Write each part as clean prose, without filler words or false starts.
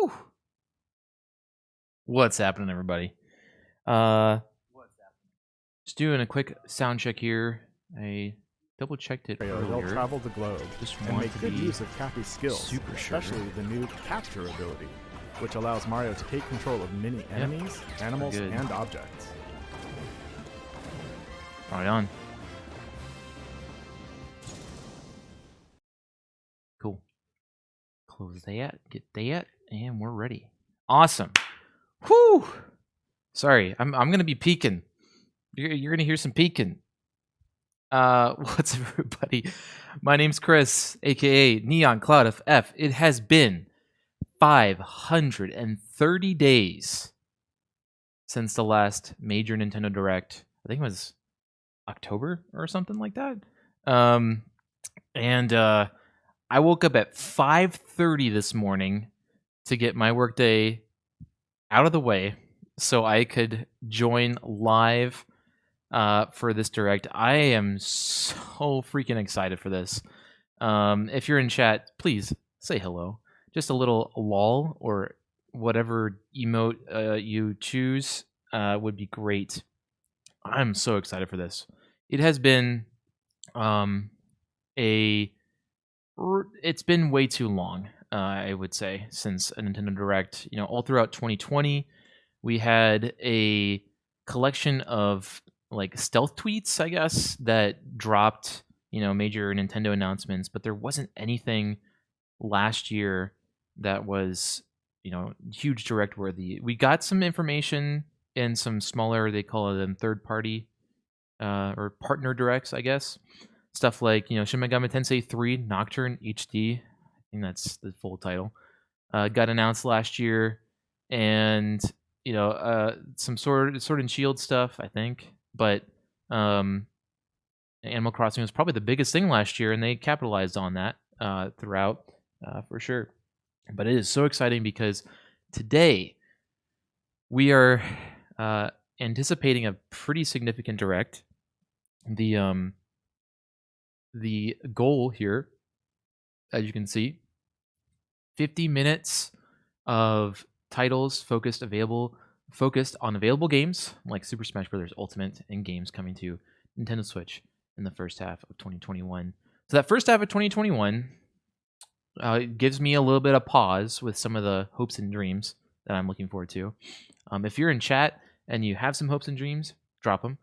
Whew. What's happening, everybody? Just doing a quick sound check here. I double checked it They'll earlier. travel the globe Just and want make to good be use of Cappy's skills, super sure. especially the new Capture ability, which allows Mario to take control of many enemies, animals, good. and objects. Right on. Cool. Close that, get that, and we're ready. Awesome. Whew. Sorry, I'm gonna be peeking. You're gonna hear some peeking. What's up, everybody? My name's Chris, aka Neon Cloud of F. It has been 530 days since the last major Nintendo Direct. I think it was October or something like that. And I woke up at 5:30 this morning to get my workday out of the way so I could join live for this direct. I am so freaking excited for this. If you're in chat, please say hello. Just a little lol or whatever emote you choose would be great. I'm so excited for this. It has been it's been way too long, I would say, since a Nintendo Direct. You know, all throughout 2020, we had a collection of like stealth tweets, I guess, that dropped, major Nintendo announcements, but there wasn't anything last year that was, huge direct worthy. We got some information in some smaller, they call them third party or partner directs, I guess. Stuff like, Shin Megami Tensei 3 Nocturne HD. I think that's the full title. Got announced last year, and some Sword and Shield stuff, I think. But Animal Crossing was probably the biggest thing last year, and they capitalized on that throughout for sure. But it is so exciting because today we are anticipating a pretty significant direct. The goal here, as you can see, 50 minutes of titles focused on available games like Super Smash Bros. Ultimate and games coming to Nintendo Switch in the first half of 2021. So that first half of 2021 gives me a little bit of pause with some of the hopes and dreams that I'm looking forward to. If you're in chat and you have some hopes and dreams, drop them.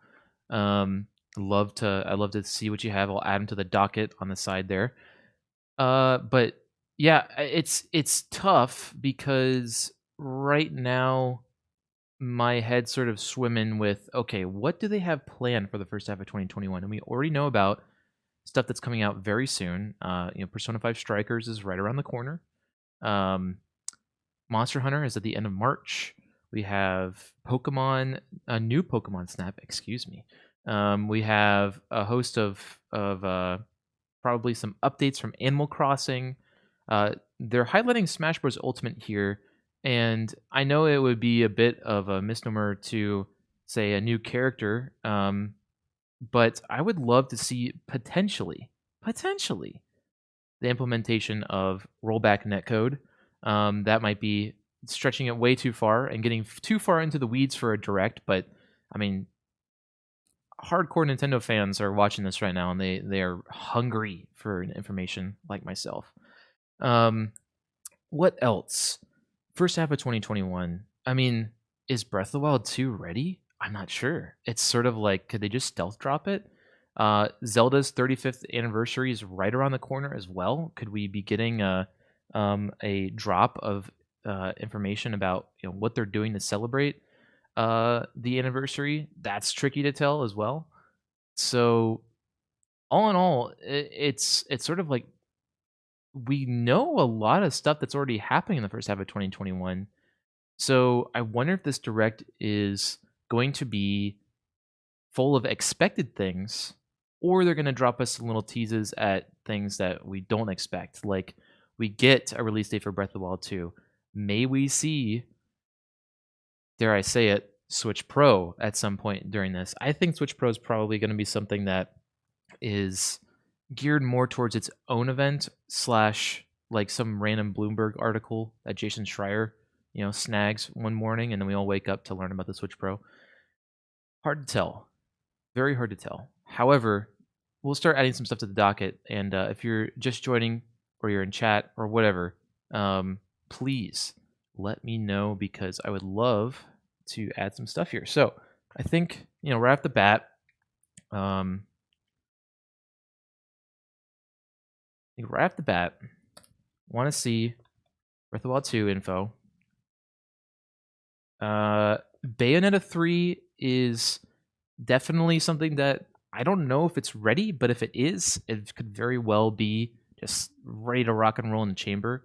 I'd love to see what you have. I'll add them to the docket on the side there. But yeah, it's tough because right now my head's sort of swimming with, okay, what do they have planned for the first half of 2021? And we already know about stuff that's coming out very soon. Persona 5 Strikers is right around the corner. Monster Hunter is at the end of March. We have a new Pokemon Snap, excuse me. We have a host of probably some updates from Animal Crossing. They're highlighting Smash Bros. Ultimate here, and I know it would be a bit of a misnomer to say a new character, but I would love to see potentially the implementation of rollback netcode. That might be stretching it way too far and getting too far into the weeds for a direct, but I mean, hardcore Nintendo fans are watching this right now, and they are hungry for information like myself. What else? First half of 2021. I mean, is Breath of the Wild 2 ready? I'm not sure. It's sort of like, could they just stealth drop it? Zelda's 35th anniversary is right around the corner as well. Could we be getting a drop of information about what they're doing to celebrate the anniversary? That's tricky to tell as well. So all in all, it's sort of like we know a lot of stuff that's already happening in the first half of 2021. So I wonder if this direct is going to be full of expected things, or they're going to drop us some little teases at things that we don't expect. Like we get a release date for Breath of the Wild 2. May we see, dare I say it, Switch Pro at some point during this? I think Switch Pro is probably going to be something that is geared more towards its own event / like some random Bloomberg article that Jason Schreier, snags one morning, and then we all wake up to learn about the Switch Pro. Hard to tell. Very hard to tell. However, we'll start adding some stuff to the docket, and if you're just joining or you're in chat or whatever, please let me know because I would love to add some stuff here. So I think, right off the bat, want to see Breath of the Wild 2 info. Bayonetta 3 is definitely something that I don't know if it's ready, but if it is, it could very well be just ready to rock and roll in the chamber.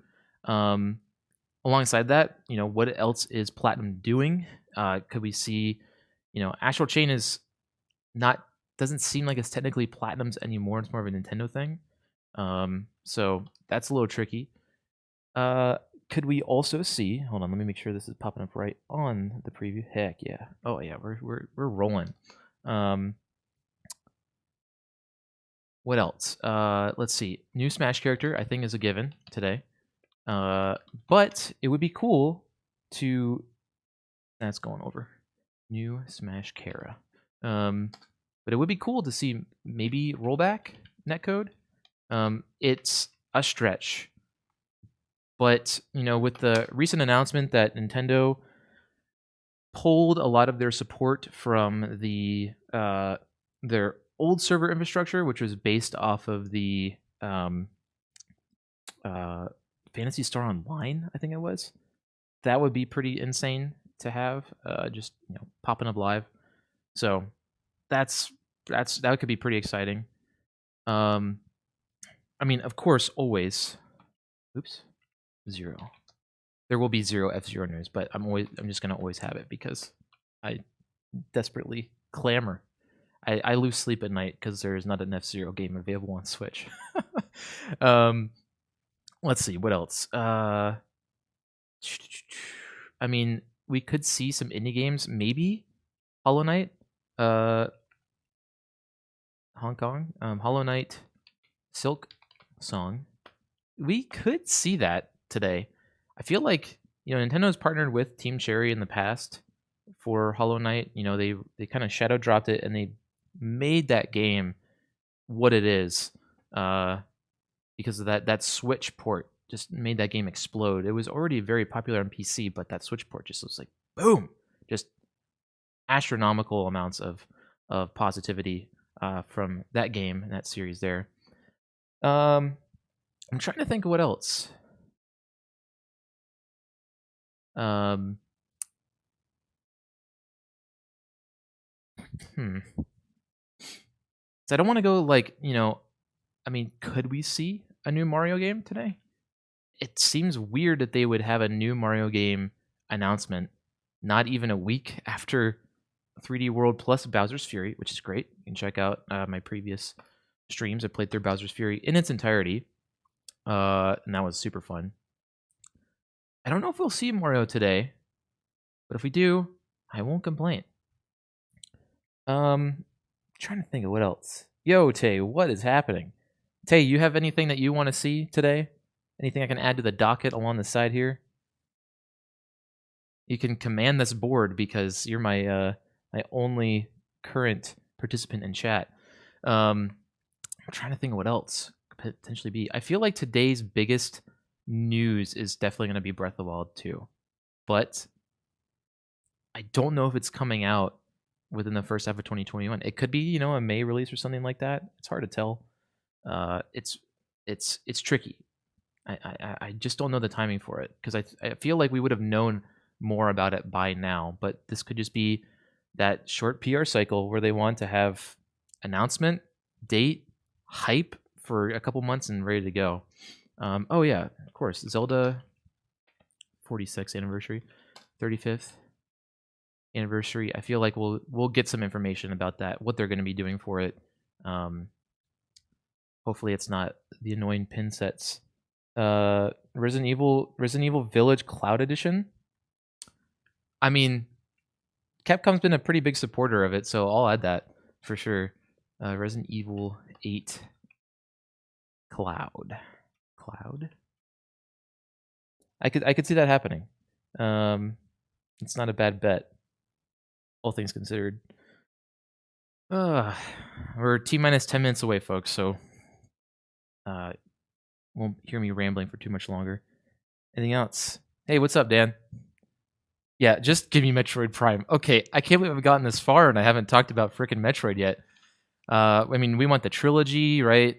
Alongside that, what else is Platinum doing? Could we see, Astral Chain doesn't seem like it's technically Platinum's anymore. It's more of a Nintendo thing. So that's a little tricky. Could we also see? Hold on, let me make sure this is popping up right on the preview. Heck yeah! Oh yeah, we're rolling. What else? Let's see. New Smash character, I think, is a given today. But it would be cool to. That's going over. New Smash Kara. But it would be cool to see maybe rollback netcode. It's a stretch. But, with the recent announcement that Nintendo pulled a lot of their support from their old server infrastructure, which was based off of the Phantasy Star Online, I think it was. That would be pretty insane to have, just popping up live. So that could be pretty exciting. I mean, of course, always. Oops, 0. There will be 0 F-Zero news, but I'm just gonna always have it because I desperately clamor. I lose sleep at night because there is not an F-Zero game available on Switch. Let's see what else. I mean, we could see some indie games, maybe Hollow Knight, Hong Kong, Hollow Knight, Silk Song. We could see that today. I feel like Nintendo's partnered with Team Cherry in the past for Hollow Knight. They kind of shadow dropped it and they made that game what it is because of that Switch port just made that game explode. It was already very popular on PC, but that Switch port just was like boom, just astronomical amounts of positivity from that game and that series there. I'm trying to think of what else. So I don't want to go like, I mean, could we see a new Mario game today? It seems weird that they would have a new Mario game announcement not even a week after 3D World plus Bowser's Fury, which is great. You can check out my previous streams. I played through Bowser's Fury in its entirety, and that was super fun. I don't know if we'll see Mario today, but if we do, I won't complain. Trying to think of what else. Yo, Tay, what is happening? Tay, you have anything that you want to see today? Anything I can add to the docket along the side here? You can command this board because you're my my only current participant in chat. I'm trying to think of what else could potentially be. I feel like today's biggest news is definitely going to be Breath of the Wild 2. But I don't know if it's coming out within the first half of 2021. It could be, a May release or something like that. It's hard to tell. It's tricky. I just don't know the timing for it because I feel like we would have known more about it by now, but this could just be that short PR cycle where they want to have announcement, date, hype for a couple months and ready to go. Oh yeah, of course, Zelda 46th anniversary, 35th anniversary. I feel like we'll get some information about that, what they're going to be doing for it. Hopefully it's not the annoying pin sets. Resident Evil Village Cloud Edition. I mean, Capcom's been a pretty big supporter of it, so I'll add that for sure. Resident Evil 8 Cloud. I could see that happening. It's not a bad bet, all things considered. We're T-minus 10 minutes away, folks, so won't hear me rambling for too much longer. Anything else? Hey, what's up, Dan? Yeah, just give me Metroid Prime. Okay, I can't believe I've gotten this far and I haven't talked about frickin' Metroid yet. I mean, we want the trilogy, right?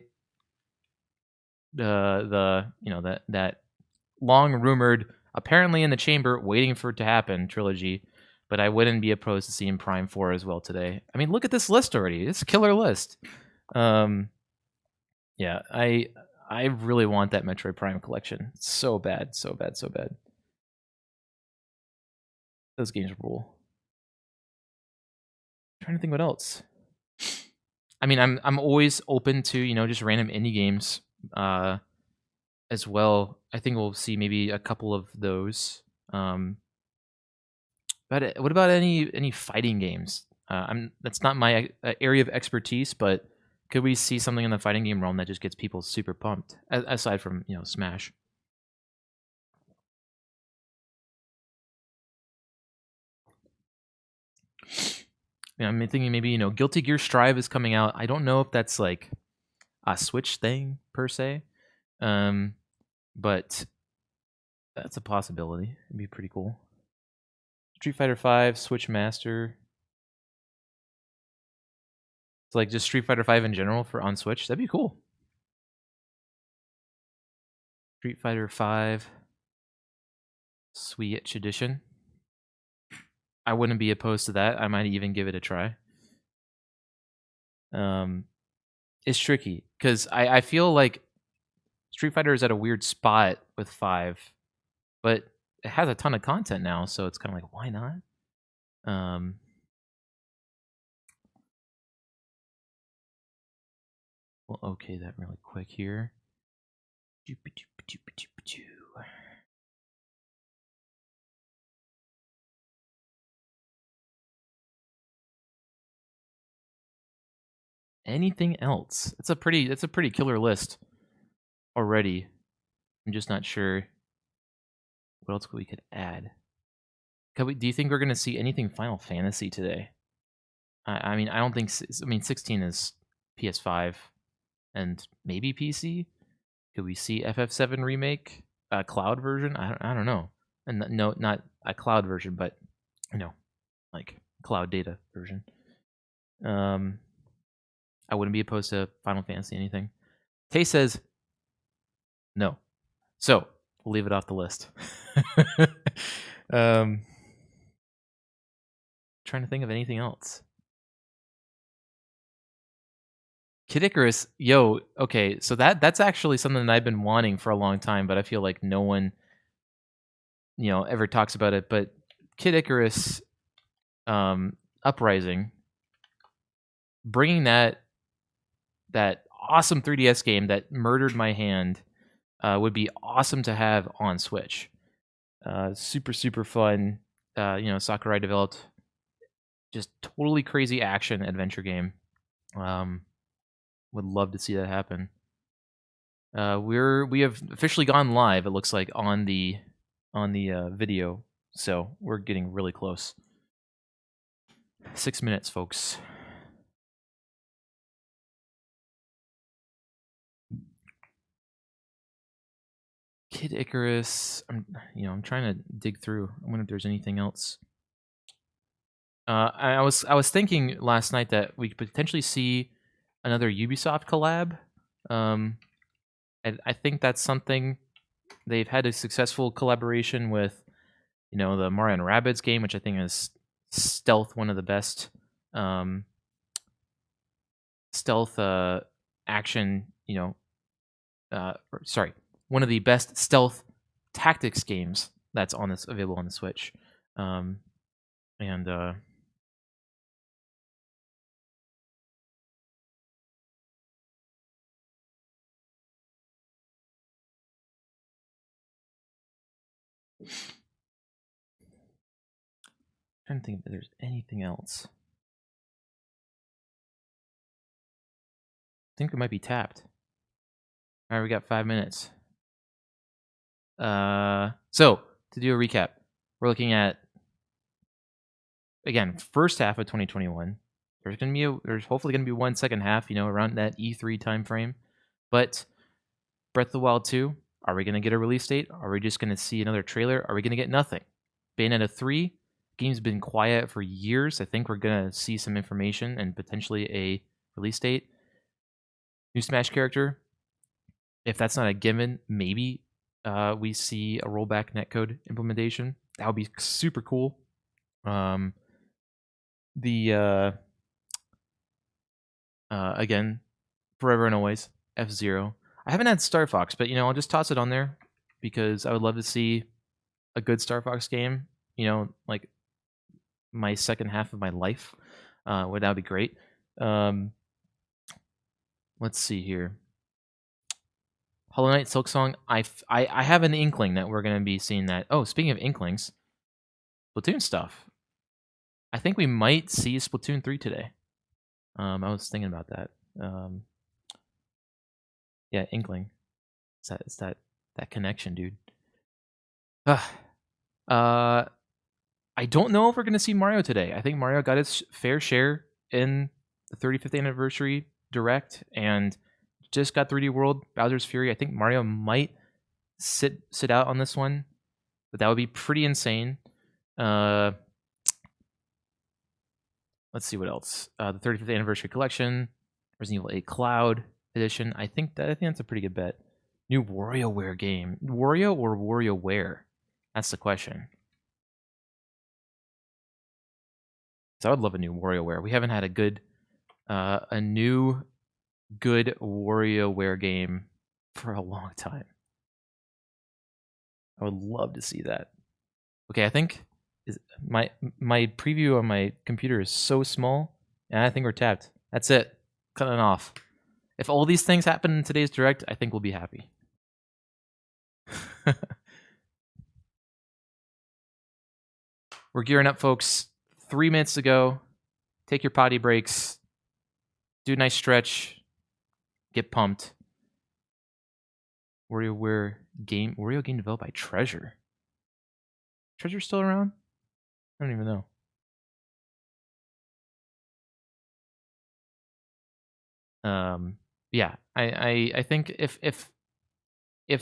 The that long rumored, apparently in the chamber, waiting for it to happen trilogy. But I wouldn't be opposed to seeing Prime 4 as well today. I mean, look at this list already. It's a killer list. Yeah, I really want that Metroid Prime collection. So bad, so bad, so bad. Those games rule. I'm trying to think what else. I mean, I'm always open to just random indie games as well. I think we'll see maybe a couple of those. But what about any fighting games? That's not my area of expertise, but could we see something in the fighting game realm that just gets people super pumped? Aside from Smash. I'm thinking maybe Guilty Gear Strive is coming out. I don't know if that's like a Switch thing per se, but that's a possibility. It'd be pretty cool. Street Fighter V, Switch Master. It's like just Street Fighter V in general on Switch. That'd be cool. Street Fighter V Switch Edition. I wouldn't be opposed to that. I might even give it a try. It's tricky because I feel like Street Fighter is at a weird spot with 5, but it has a ton of content now, so it's kind of like, why not? We'll okay that really quick here. Anything else? It's a pretty killer list already. I'm just not sure what else we could add. Do you think we're gonna see anything Final Fantasy today? I mean, I don't think. I mean, 16 is PS5 and maybe PC. Could we see FF7 remake, a cloud version? I don't know. And no, not a cloud version, but like cloud data version. I wouldn't be opposed to Final Fantasy anything. Tay says no, so we'll leave it off the list. Trying to think of anything else. Kid Icarus, yo, okay, so that's actually something that I've been wanting for a long time, but I feel like no one, ever talks about it. But Kid Icarus, Uprising, bringing that awesome 3DS game that murdered my hand, would be awesome to have on Switch. Super fun. Sakurai developed just totally crazy action adventure game. Would love to see that happen. We have officially gone live. It looks like on the video, so we're getting really close. 6 minutes, folks. Kid Icarus. I'm trying to dig through. I wonder if there's anything else. I was thinking last night that we could potentially see another Ubisoft collab. I think that's something. They've had a successful collaboration with, the Mario and Rabbids game, which I think is stealth, one of the best stealth action. One of the best stealth tactics games that's available on the Switch, and trying to think if there's anything else. I think we might be tapped. All right, we got 5 minutes. So to do a recap, we're looking at, again, first half of 2021. There's hopefully gonna be one second half, around that E3 timeframe. But Breath of the Wild 2, are we gonna get a release date? Are we just gonna see another trailer? Are we gonna get nothing? Bayonetta 3, game's been quiet for years. I think we're gonna see some information and potentially a release date. New Smash character, if that's not a given, maybe we see a rollback netcode implementation. That would be super cool. Again, forever and always, F-Zero. I haven't had Star Fox, but I'll just toss it on there because I would love to see a good Star Fox game. Like my second half of my life. That would be great. Let's see here. Hollow Knight, Silksong. I have an inkling that we're going to be seeing that. Oh, speaking of inklings, Splatoon stuff. I think we might see Splatoon 3 today. I was thinking about that. Yeah, inkling. It's that connection, dude. I don't know if we're gonna see Mario today. I think Mario got its fair share in the 35th anniversary direct and just got 3D World, Bowser's Fury. I think Mario might sit out on this one, but that would be pretty insane. Let's see what else. The 35th anniversary collection, Resident Evil 8 Cloud Edition. I think that's a pretty good bet. New WarioWare game. Wario or WarioWare? That's the question. So I would love a new WarioWare. We haven't had a new good WarioWare game for a long time. I would love to see that. Okay, I think my preview on my computer is so small, and I think we're tapped. That's it. Cutting off. If all these things happen in today's direct, I think we'll be happy. We're gearing up, folks. 3 minutes to go. Take your potty breaks. Do a nice stretch. Get pumped. Wario game developed by Treasure. Treasure still around? I don't even know. Yeah, I think if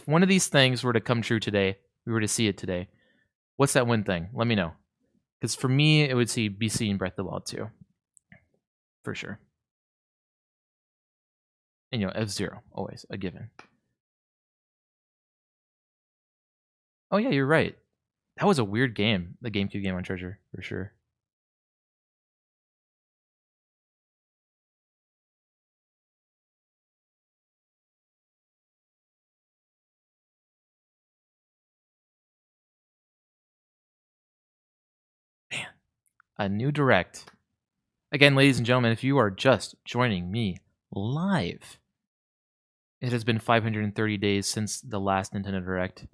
one of these things were to come true today, we were to see it today, what's that one thing? Let me know. Because for me, it would be seeing Breath of the Wild 2. For sure. And F-Zero, always a given. Oh yeah, you're right. That was a weird game, the GameCube game on Treasure, for sure. Man, a new direct. Again, ladies and gentlemen, if you are just joining me live, it has been 530 days since the last Nintendo Direct.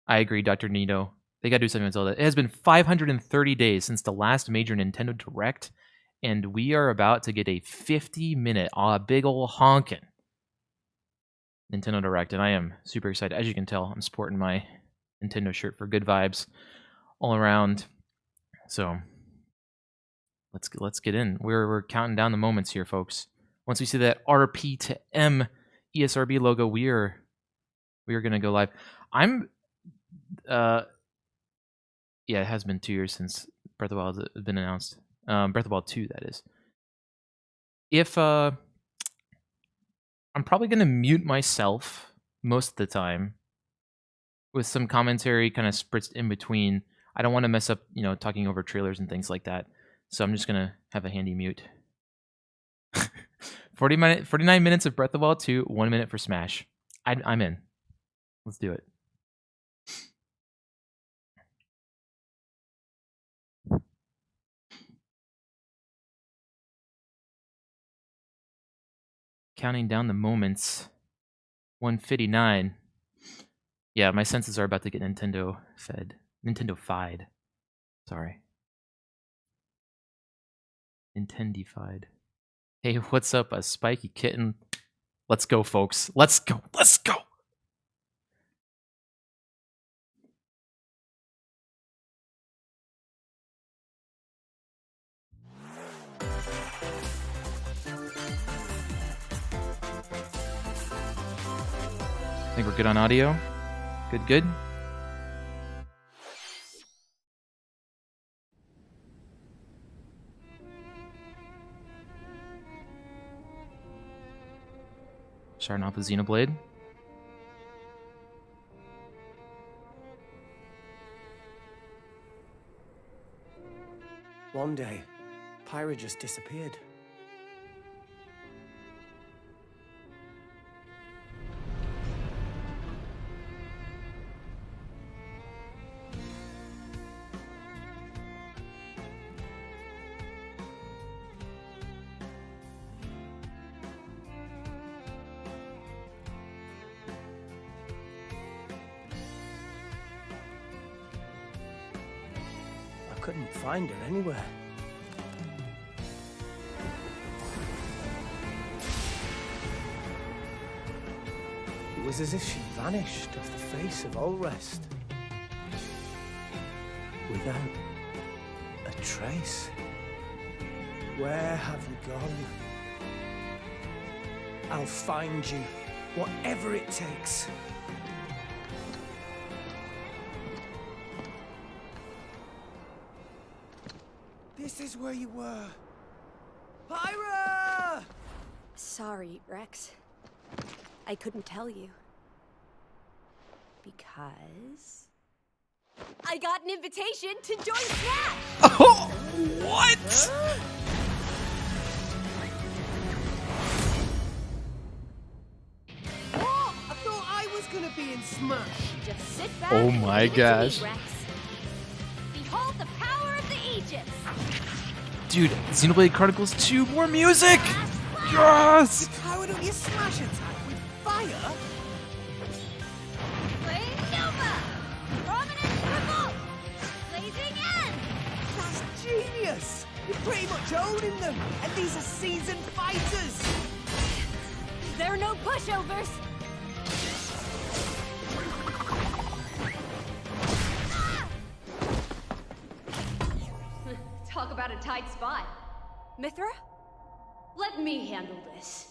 I agree, Dr. Nito. They gotta do something with Zelda. It has been 530 days since the last major Nintendo Direct, and we are about to get a 50-minute, big ol' honkin' Nintendo Direct, and I am super excited. As you can tell, I'm sporting my Nintendo shirt for good vibes all around. So let's get in. We're counting down the moments here, folks. Once we see that RP to M ESRB logo, we are gonna go live. Yeah, it has been 2 years since Breath of the Wild has been announced. Breath of the Wild 2, that is. If I'm probably gonna mute myself most of the time with some commentary kind of spritzed in between. I don't want to mess up, talking over trailers and things like that. So I'm just gonna have a handy mute. 49 minutes of Breath of the Wild 2, 1 minute for Smash. I'm in. Let's do it. Counting down the moments. 159. Yeah, my senses are about to get Nintendo fied. Sorry. Nintendified. Hey, what's up, a spiky kitten? Let's go, folks. Let's go. think we're good on audio. Good. Starting off with Xenoblade. One day, Pyra just disappeared. I couldn't find her anywhere. It was as if she vanished off the face of Ulrest. Without a trace. Where have you gone? I'll find you, whatever it takes. This is where you were. Pyra! Sorry, Rex. I couldn't tell you. Because... I got an invitation to join Smash! Oh, what? Oh, I thought I was gonna be in Smash. Just sit back Oh and my leave it to me, gosh. Rex. Behold the power of the Aegis! Dude, Xenoblade Chronicles 2, more music! You Yes! powered up your Smash attack with fire? Flame Nova! Prominent Revolt! Blazing End! That's genius! You're pretty much owning them, and these are seasoned fighters! There are no pushovers! Talk about a tight spot. Mithra? Let me handle this.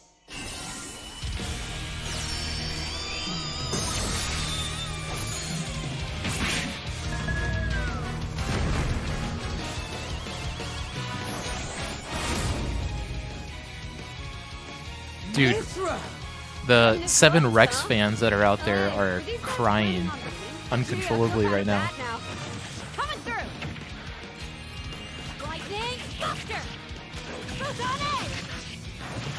Dude, Mithra! the 7 Rex fans that are out there are crying uncontrollably right now. Coming through! Lightning Buster! Photon Edge!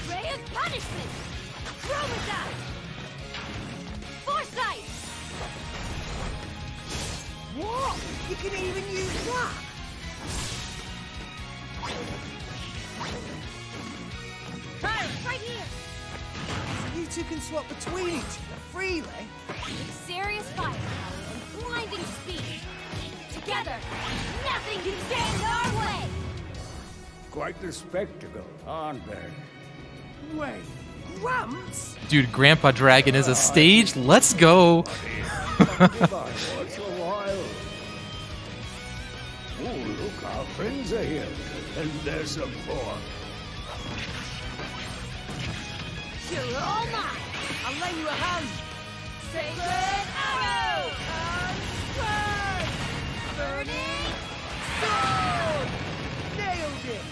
Ray of Punishment! Chromazine! Foresight! What? You can even use that? Right here! You two can swap between each other freely? With serious firepower and blinding speed! Together, nothing can stand in our way! Quite the spectacle, aren't they? Wait, Gramps? Dude, Grandpa Dragon is a stage? Let's go! Once a while. Oh, look, our friends are here. And there's some more. You're all mine! I'll lend you a hand. Sacred Arrow! Burning Sword! Nailed it!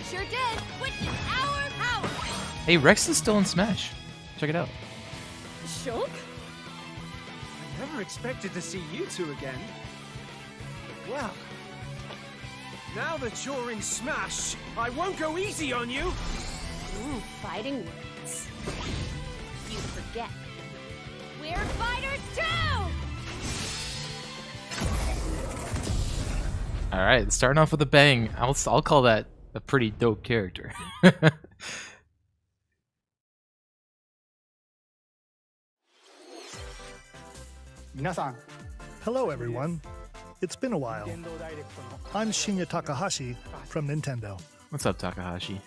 Sure did! Witness our power! Hey, Rex is still in Smash. Check it out. Shulk? I never expected to see you two again. Well, now that you're in Smash, I won't go easy on you. Ooh, fighting words. You forget. We're fighters too! All right, starting off with a bang. I'll call that a pretty dope character. Hello, everyone. It's been a while. I'm Shinya Takahashi from Nintendo. What's up, Takahashi?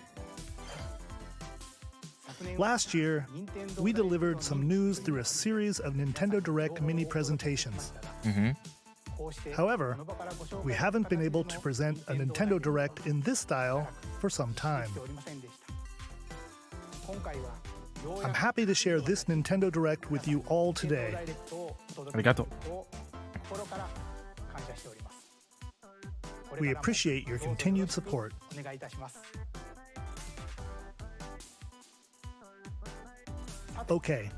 Last year, we delivered some news through a series of Nintendo Direct mini presentations. However, we haven't been able to present a Nintendo Direct in this style for some time. I'm happy to share this Nintendo Direct with you all today. Arigato. We appreciate your continued support. Okay,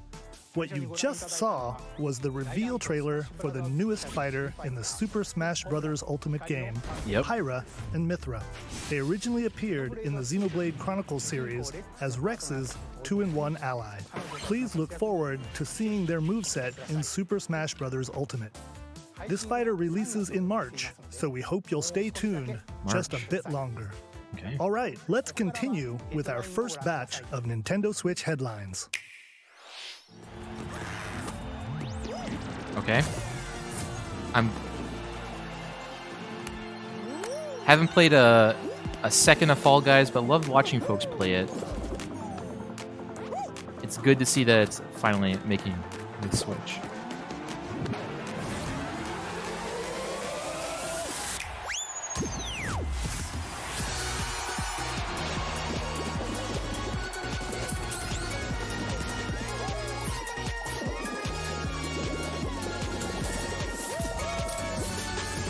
what you just saw was the reveal trailer for the newest fighter in the Super Smash Bros. Ultimate game, Yep. Pyra and Mithra. They originally appeared in the Xenoblade Chronicles series as Rex's 2-in-1 ally. Please look forward to seeing their moveset in Super Smash Bros. Ultimate. This fighter releases in March, so we hope you'll stay tuned just a March. bit longer. Okay. All right, let's continue with our first batch of Nintendo Switch headlines. Okay. Haven't played a second of Fall Guys, but loved watching folks play it. It's good to see that it's finally making the switch.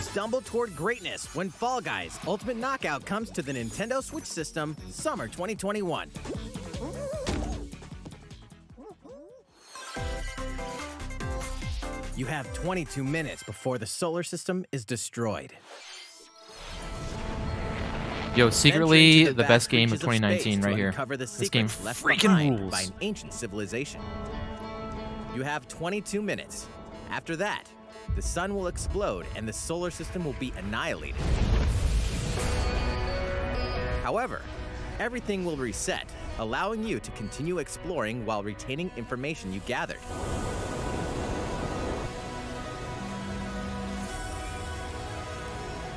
Stumble toward greatness when Fall Guys Ultimate Knockout comes to the Nintendo Switch system summer 2021. You have 22 minutes before the solar system is destroyed. Yo, secretly Venture into the best vast game of reaches space 2019 right to here. uncover the This game secrets left freaking behind by rules. an ancient civilization. You have 22 minutes. After that, the sun will explode and the solar system will be annihilated. However, everything will reset, allowing you to continue exploring while retaining information you gathered.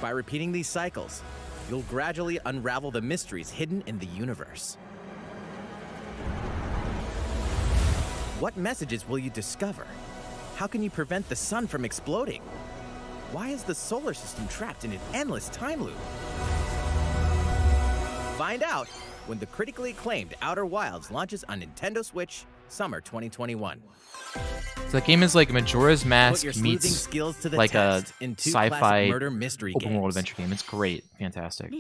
By repeating these cycles, you'll gradually unravel the mysteries hidden in the universe. What messages will you discover? How can you prevent the sun from exploding? Why is the solar system trapped in an endless time loop? Find out when the critically acclaimed Outer Wilds launches on Nintendo Switch summer 2021. So that game is like Majora's Put Mask your sleuthing meets skills to the like a test in two classic sci-fi murder mystery open world games. adventure game. It's great, fantastic.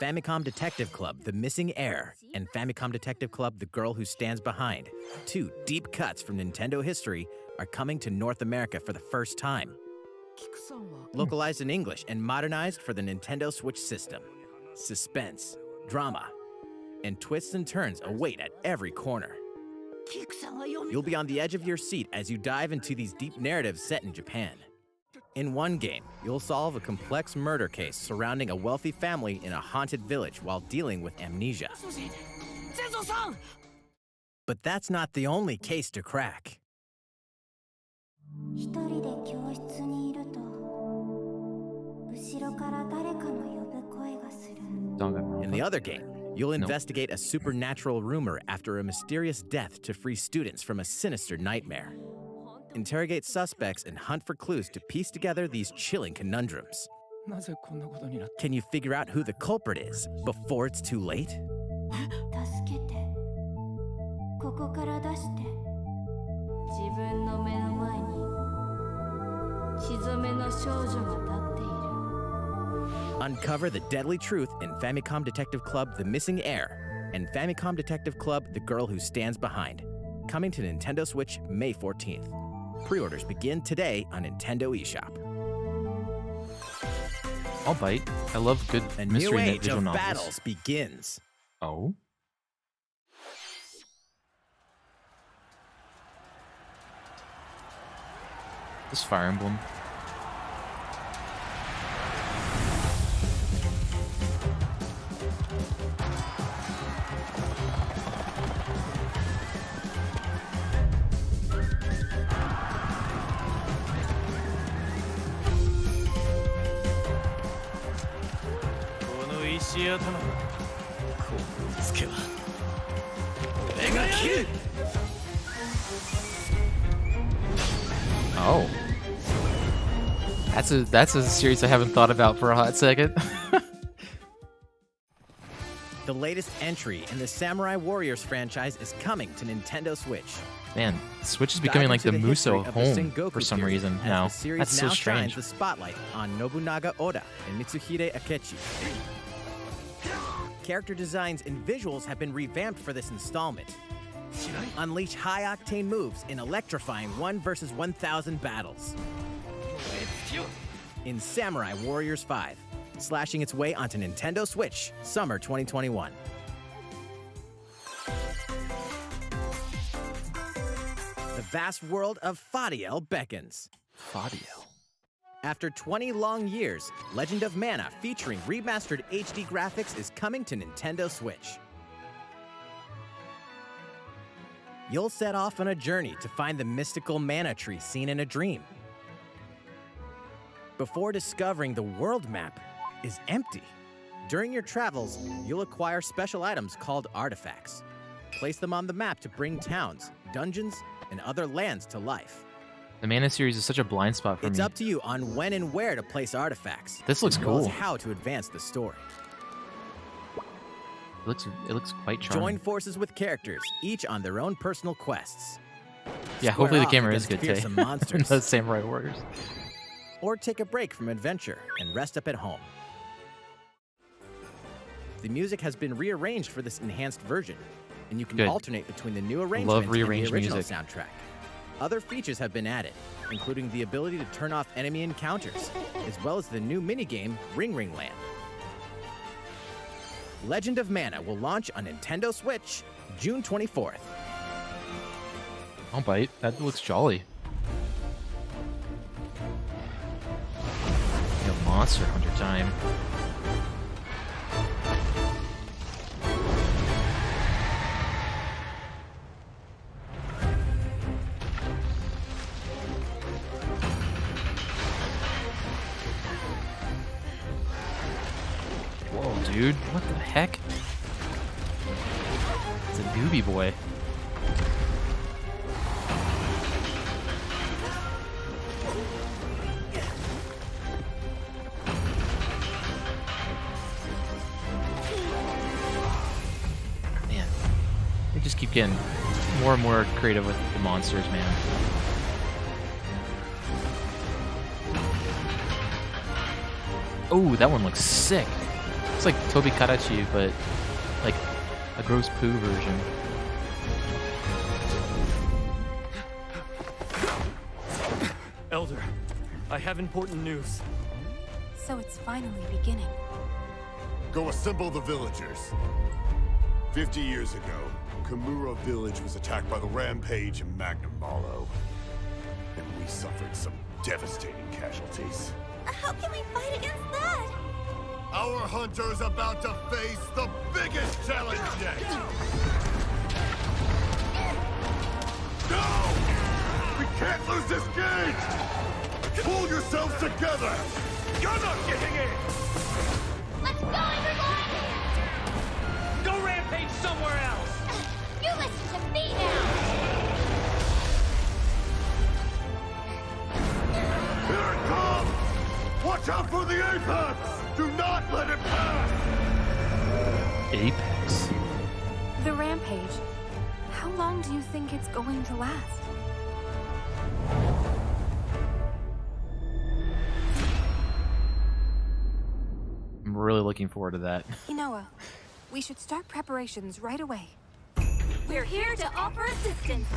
Famicom Detective Club, The Missing Heir, and Famicom Detective Club, The Girl Who Stands Behind. Two deep cuts from Nintendo history are coming to North America for the first time. Localized in English and modernized for the Nintendo Switch system. Suspense, drama, and twists and turns await at every corner. You'll be on the edge of your seat as you dive into these deep narratives set in Japan. In one game, you'll solve a complex murder case surrounding a wealthy family in a haunted village while dealing with amnesia. But that's not the only case to crack. 一人で教室にいると後ろから誰かの呼ぶ声がする In the other game, you'll investigate a supernatural rumor after a mysterious death to free students from a sinister nightmare. Interrogate suspects and hunt for clues to piece together these chilling conundrums. Can you figure out who the culprit is before it's too late? 助けてここから出して自分の目の前に血染めの少女が立っている Uncover the deadly truth in Famicom Detective Club The Missing Heir and Famicom Detective Club The Girl Who Stands Behind. Coming to Nintendo Switch May 14th. Pre-orders begin today on Nintendo eShop. I'll bite. I love good A mystery new age visual of novels. battles begins. Oh? This Fire Emblem. Oh. That's a series I haven't thought about for a hot second. The The latest entry in the Samurai Warriors franchise is coming to Nintendo Switch. Man, Switch is Dive becoming like the into history Muso of the home Sengoku for some period reason as now. The series That's so now strange. shines the spotlight on Nobunaga Oda and Mitsuhide Akechi. Character designs and visuals have been revamped for this installment. Unleash high-octane moves in electrifying 1 versus 1,000 battles. In Samurai Warriors 5, slashing its way onto Nintendo Switch, summer 2021. The vast world of Fadiel beckons. Fadiel. After 20 long years, Legend of Mana featuring remastered HD graphics is coming to Nintendo Switch. You'll set off on a journey to find the mystical mana tree seen in a dream. Before discovering the world map is empty. During your travels, you'll acquire special items called artifacts. Place them on the map to bring towns, dungeons, and other lands to life. The Mana series is such a blind spot for It's me. up to you on when and where to place artifacts. This looks as well as cool. how to advance the story. It looks quite charming. Join forces with characters, each on their own personal quests. Yeah, Square hopefully the off camera is against good, Tay. fearsome monsters. The Samurai Warriors. Or take a break from adventure and rest up at home. The music has been rearranged for this enhanced version, and you can Good. alternate between the new arrangements and the rearranged original music. soundtrack. Other features have been added, including the ability to turn off enemy encounters, as well as the new minigame Ring Ring Land. Legend of Mana will launch on Nintendo Switch June 24th. I'll bite. That looks jolly. Monster Hunter time. Whoa, dude. What the heck? It's a doobie boy. Man, they just keep getting more and more creative with the monsters, man. Oh, that one looks sick. It's like Tobi Karachi, but like a gross poo version. Elder, I have important news. So it's finally beginning. Go assemble the villagers. 50 years ago, Kamura Village was attacked by the Rampage and Magnum Malo. And we suffered some devastating casualties. How can we fight against that? Our hunter's about to face the biggest challenge yet! No! We can't lose this gate! Pull yourselves together! You're not getting in! Let's go, everyone! Go rampage somewhere else! You listen to me now! Here it comes! Watch out for the Apex! Do not let it pass! Apex? The Rampage. How long do you think it's going to last? I'm really looking forward to that. Inoa, we should start preparations right away. We're here to offer assistance!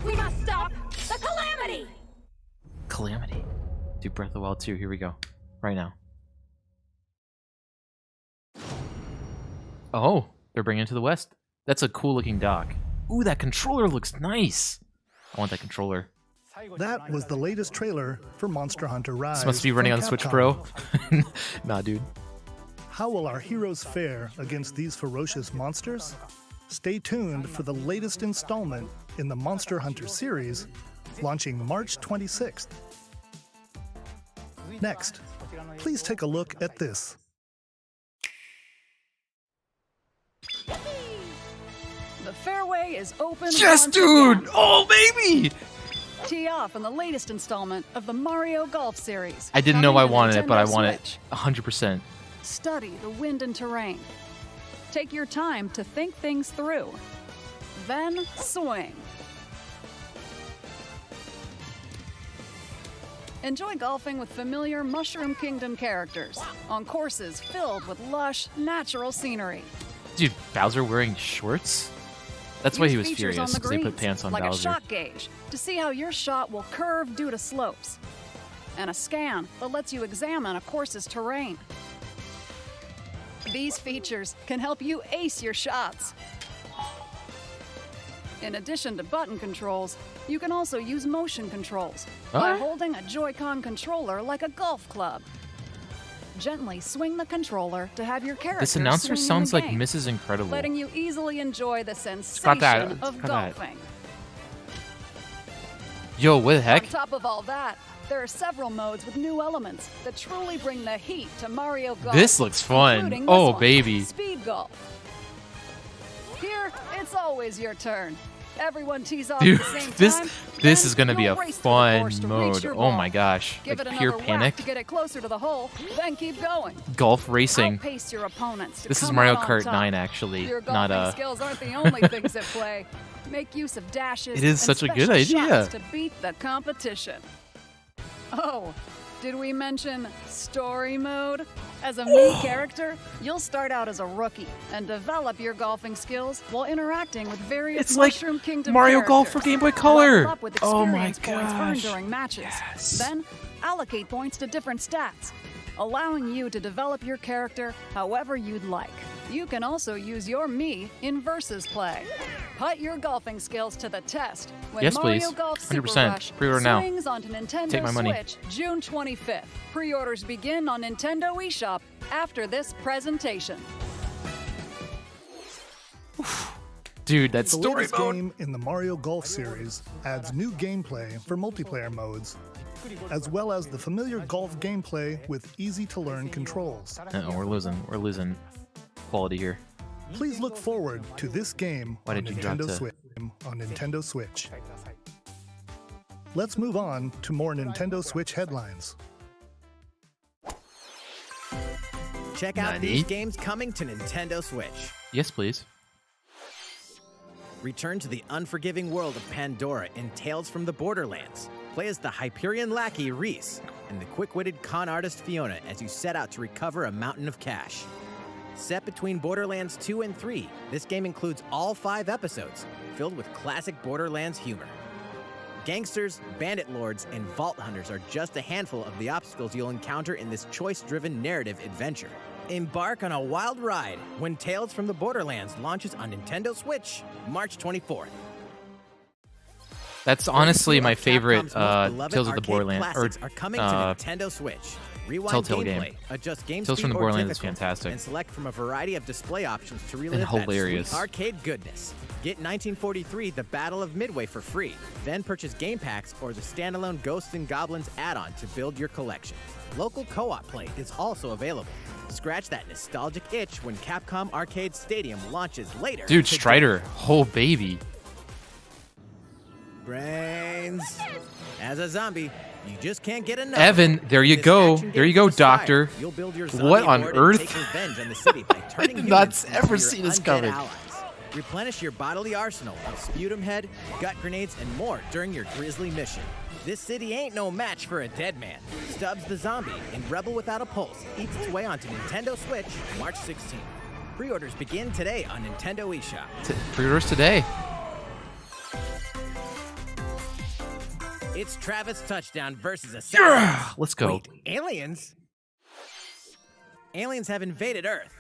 We must stop the calamity! Calamity. Do Breath of the Wild 2. Here we go. Right now. Oh, they're bringing it to the west. That's a cool looking dock. Ooh, that controller looks nice. I want that controller. That was the latest trailer for Monster Hunter Rise. This must be running from on Switch Capcom. Pro. Nah, dude. How will our heroes fare against these ferocious monsters? Stay tuned for the latest installment in the Monster Hunter series, launching March 26th. Next, please take a look at this. The fairway is open. Yes, once dude! again. Oh, baby! Tee off in the latest installment of the Mario Golf series. I didn't know coming I to wanted it, but I Nintendo want it Switch. 100%. Study the wind and terrain. Take your time to think things through. Then swing. Enjoy golfing with familiar Mushroom Kingdom characters on courses filled with lush, natural scenery. Dude, Bowser wearing shorts? That's why Use he was features furious, on the because they put greens, pants on like Bowser. a shot gauge to see how your shot will curve due to slopes, and a scan that lets you examine a course's terrain. These features can help you ace your shots. In addition to button controls, you can also use motion controls by holding a Joy-Con controller like a golf club. Gently swing the controller to have your character This announcer swing in sounds the like game, Mrs. Incredible. letting you easily enjoy the sensation got that. of It's got that. golfing. Yo, what the heck? On top of all that, there are several modes with new elements that truly bring the heat to Mario Golf. This looks fun. including Oh, this one, baby. Speed Golf. Here, it's always your turn. Everyone tees off Dude, at the same this time. this then is gonna be you'll a race to the fun course to reach mode. your Oh ball. my gosh. Give Like it pure another panic. whack to get it closer to the hole, then keep going. Golf racing. Outpace your opponents to This is come Mario out on Kart top. 9 actually, Your not golfing skills aren't the only things at play. Make use of dashes. It is and such a good special idea. shots to beat the competition. Oh, did we mention story mode? As a Mii character, you'll start out as a rookie and develop your golfing skills while interacting with various It's like Mushroom Kingdom Mario characters. Golf for Game Boy Color. Level up with Oh my experience points earned gosh. during matches. Yes. Then allocate points to different stats, allowing you to develop your character however you'd like. You can also use your Mii in versus play. Put your golfing skills to the test when Yes, Mario please. Golf Super 100%. Rush Pre-order now. swings onto Nintendo Take my money. Switch June 25th. Pre-orders begin on Nintendo eShop after this presentation. Dude, that The story latest mode. game in the Mario Golf series adds new gameplay for multiplayer modes, as well as the familiar golf gameplay with easy-to-learn controls. Uh-oh, we're losing quality here. Please look forward to this game Why on did you drop Nintendo Switch. Let's move on to more Nintendo Switch headlines. Check out Nani? these games coming to Nintendo Switch. Yes, please. Return to the unforgiving world of Pandora in Tales from the Borderlands. Play as the Hyperion lackey Reese and the quick-witted con artist Fiona as you set out to recover a mountain of cash. Set between Borderlands 2 and 3, this game includes all 5 episodes, filled with classic Borderlands humor. Gangsters, bandit lords, and vault hunters are just a handful of the obstacles you'll encounter in this choice-driven narrative adventure. Embark on a wild ride when Tales from the Borderlands launches on Nintendo Switch, March 24th. That's honestly my favorite Capcom's most beloved Tales of the arcade Borderlands classics are coming to Nintendo Switch. Rewind Telltale gameplay, game. adjust game Tales speed from the or Borderlands is difficulty, fantastic. and select from a variety of display options to relive that hilarious. sweet arcade goodness. Get 1943 The Battle of Midway for free. Then purchase game packs or the standalone Ghosts and Goblins add-on to build your collection. Local co-op play is also available. Scratch that nostalgic itch when Capcom Arcade Stadium launches later. Dude, today. Strider, oh baby. Brains. As a zombie, you just can't get enough. Evan, there you This go. action There you game go, is fire. Doctor. You'll build your What zombie on horde earth? and take revenge on the city by turning I've humans not into ever your seen this undead coming. allies. Replenish your bodily arsenal of sputum head, gut grenades, and more during your grisly mission. This city ain't no match for a dead man. Stubbs the Zombie in Rebel Without a Pulse eats its way onto Nintendo Switch March 16th. Pre-orders begin today on Nintendo eShop. Pre-orders today. It's Travis Touchdown versus Assassins. Yeah! Let's go. Wait, aliens? Aliens have invaded Earth.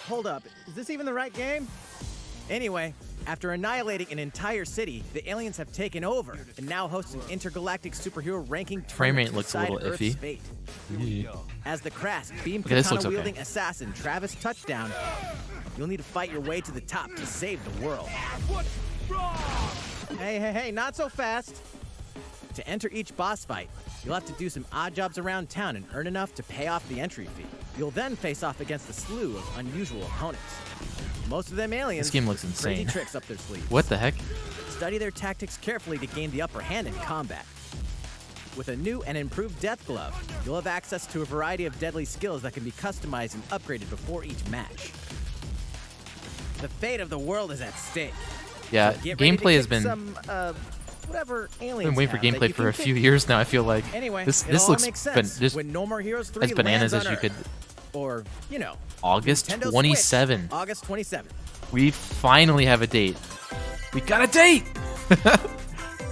Hold up, is this even the right game? Anyway, after annihilating an entire city, the aliens have taken over and now host an intergalactic superhero ranking Frame rate tournament to looks a decide little Earth's iffy. fate. Yeah. As the crass beam Okay, this looks katana okay. wielding assassin Travis Touchdown, you'll need to fight your way to the top to save the world. Hey, not so fast. To enter each boss fight, you'll have to do some odd jobs around town and earn enough to pay off the entry fee. You'll then face off against a slew of unusual opponents. Most of them aliens. This game looks with crazy insane. tricks up their sleeves. What the heck? Study their tactics carefully to gain the upper hand in combat. With a new and improved Death Glove, you'll have access to a variety of deadly skills that can be customized and upgraded before each match. The fate of the world is at stake. Yeah, So get ready to gameplay has kick been. some, whatever I've aliens been waiting for have that gameplay you for can a few pick. years now. I feel like Anyway, this it all looks makes sense just when No More Heroes 3 as bananas lands as on you could. Earth. Or, you know, August Nintendo Switch, 27. August 27th. We finally have a date. We got a date.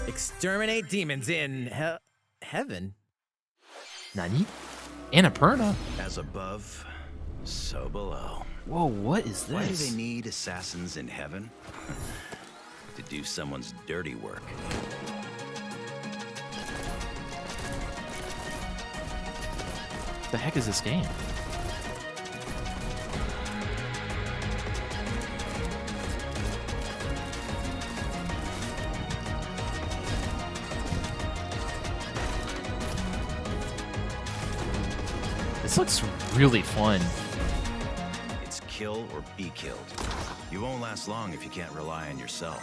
Exterminate demons in heaven. Nani? Annapurna. As above, so below. Whoa, what is Why do this? they need assassins in heaven? To do someone's dirty work. The heck is this game? This looks really fun. It's kill or be killed. You won't last long if you can't rely on yourself.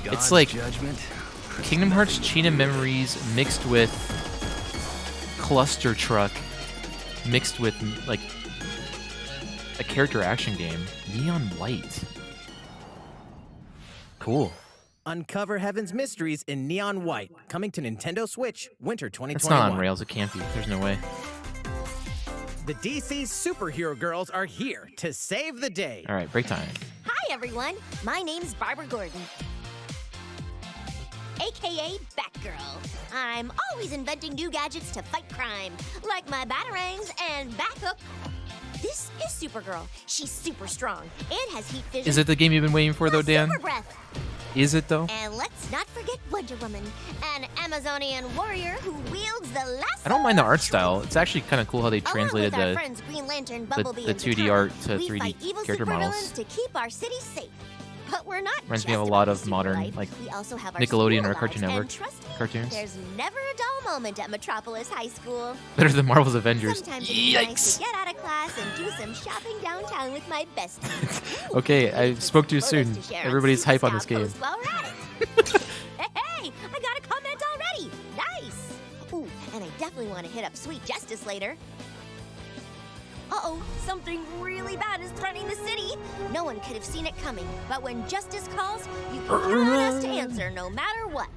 It's God's like judgment. Kingdom Hearts Chain of Memories mixed with Cluster Truck mixed with like a character action game. Neon White. Cool. Uncover Heaven's mysteries in Neon White, coming to Nintendo Switch, winter 2021. It's not on rails. It can't be. There's no way. The DC superhero girls are here to save the day. All right, break time. Hi, everyone. My name's Barbara Gordon, aka Batgirl. I'm always inventing new gadgets to fight crime, like my batarangs and Bathook. This is Supergirl. She's super strong and has heat vision. Is it the game you've been waiting for, though, Dan? Super breath. Is it, though? And let's not forget Wonder Woman, an Amazonian warrior who wields the lasso. I don't mind the art style. It's actually kind of cool how they Along translated with our the friends Green Lantern, Bumblebee, the and 2D Zatanna, art to we 3D fight evil character models. supervillains to keep our city safe. But we're not Reminds just me of a about lot the of super modern, life. like, We also have our Nickelodeon school or Cartoon lives, Network and trust me, cartoons. There's never a dull moment at Metropolis High School. Better than Marvel's Avengers. Sometimes it's nice to get out of class and do some shopping downtown with my besties. Okay, I spoke too soon. To share on Everybody's hype on this Superstar game. Post while we're at it. Hey, I got a comment already. Nice. Ooh, and I definitely want to hit up Sweet Justice later. Uh-oh, something really bad is threatening the city. No one could have seen it coming, but when justice calls, you can count on us to answer no matter what.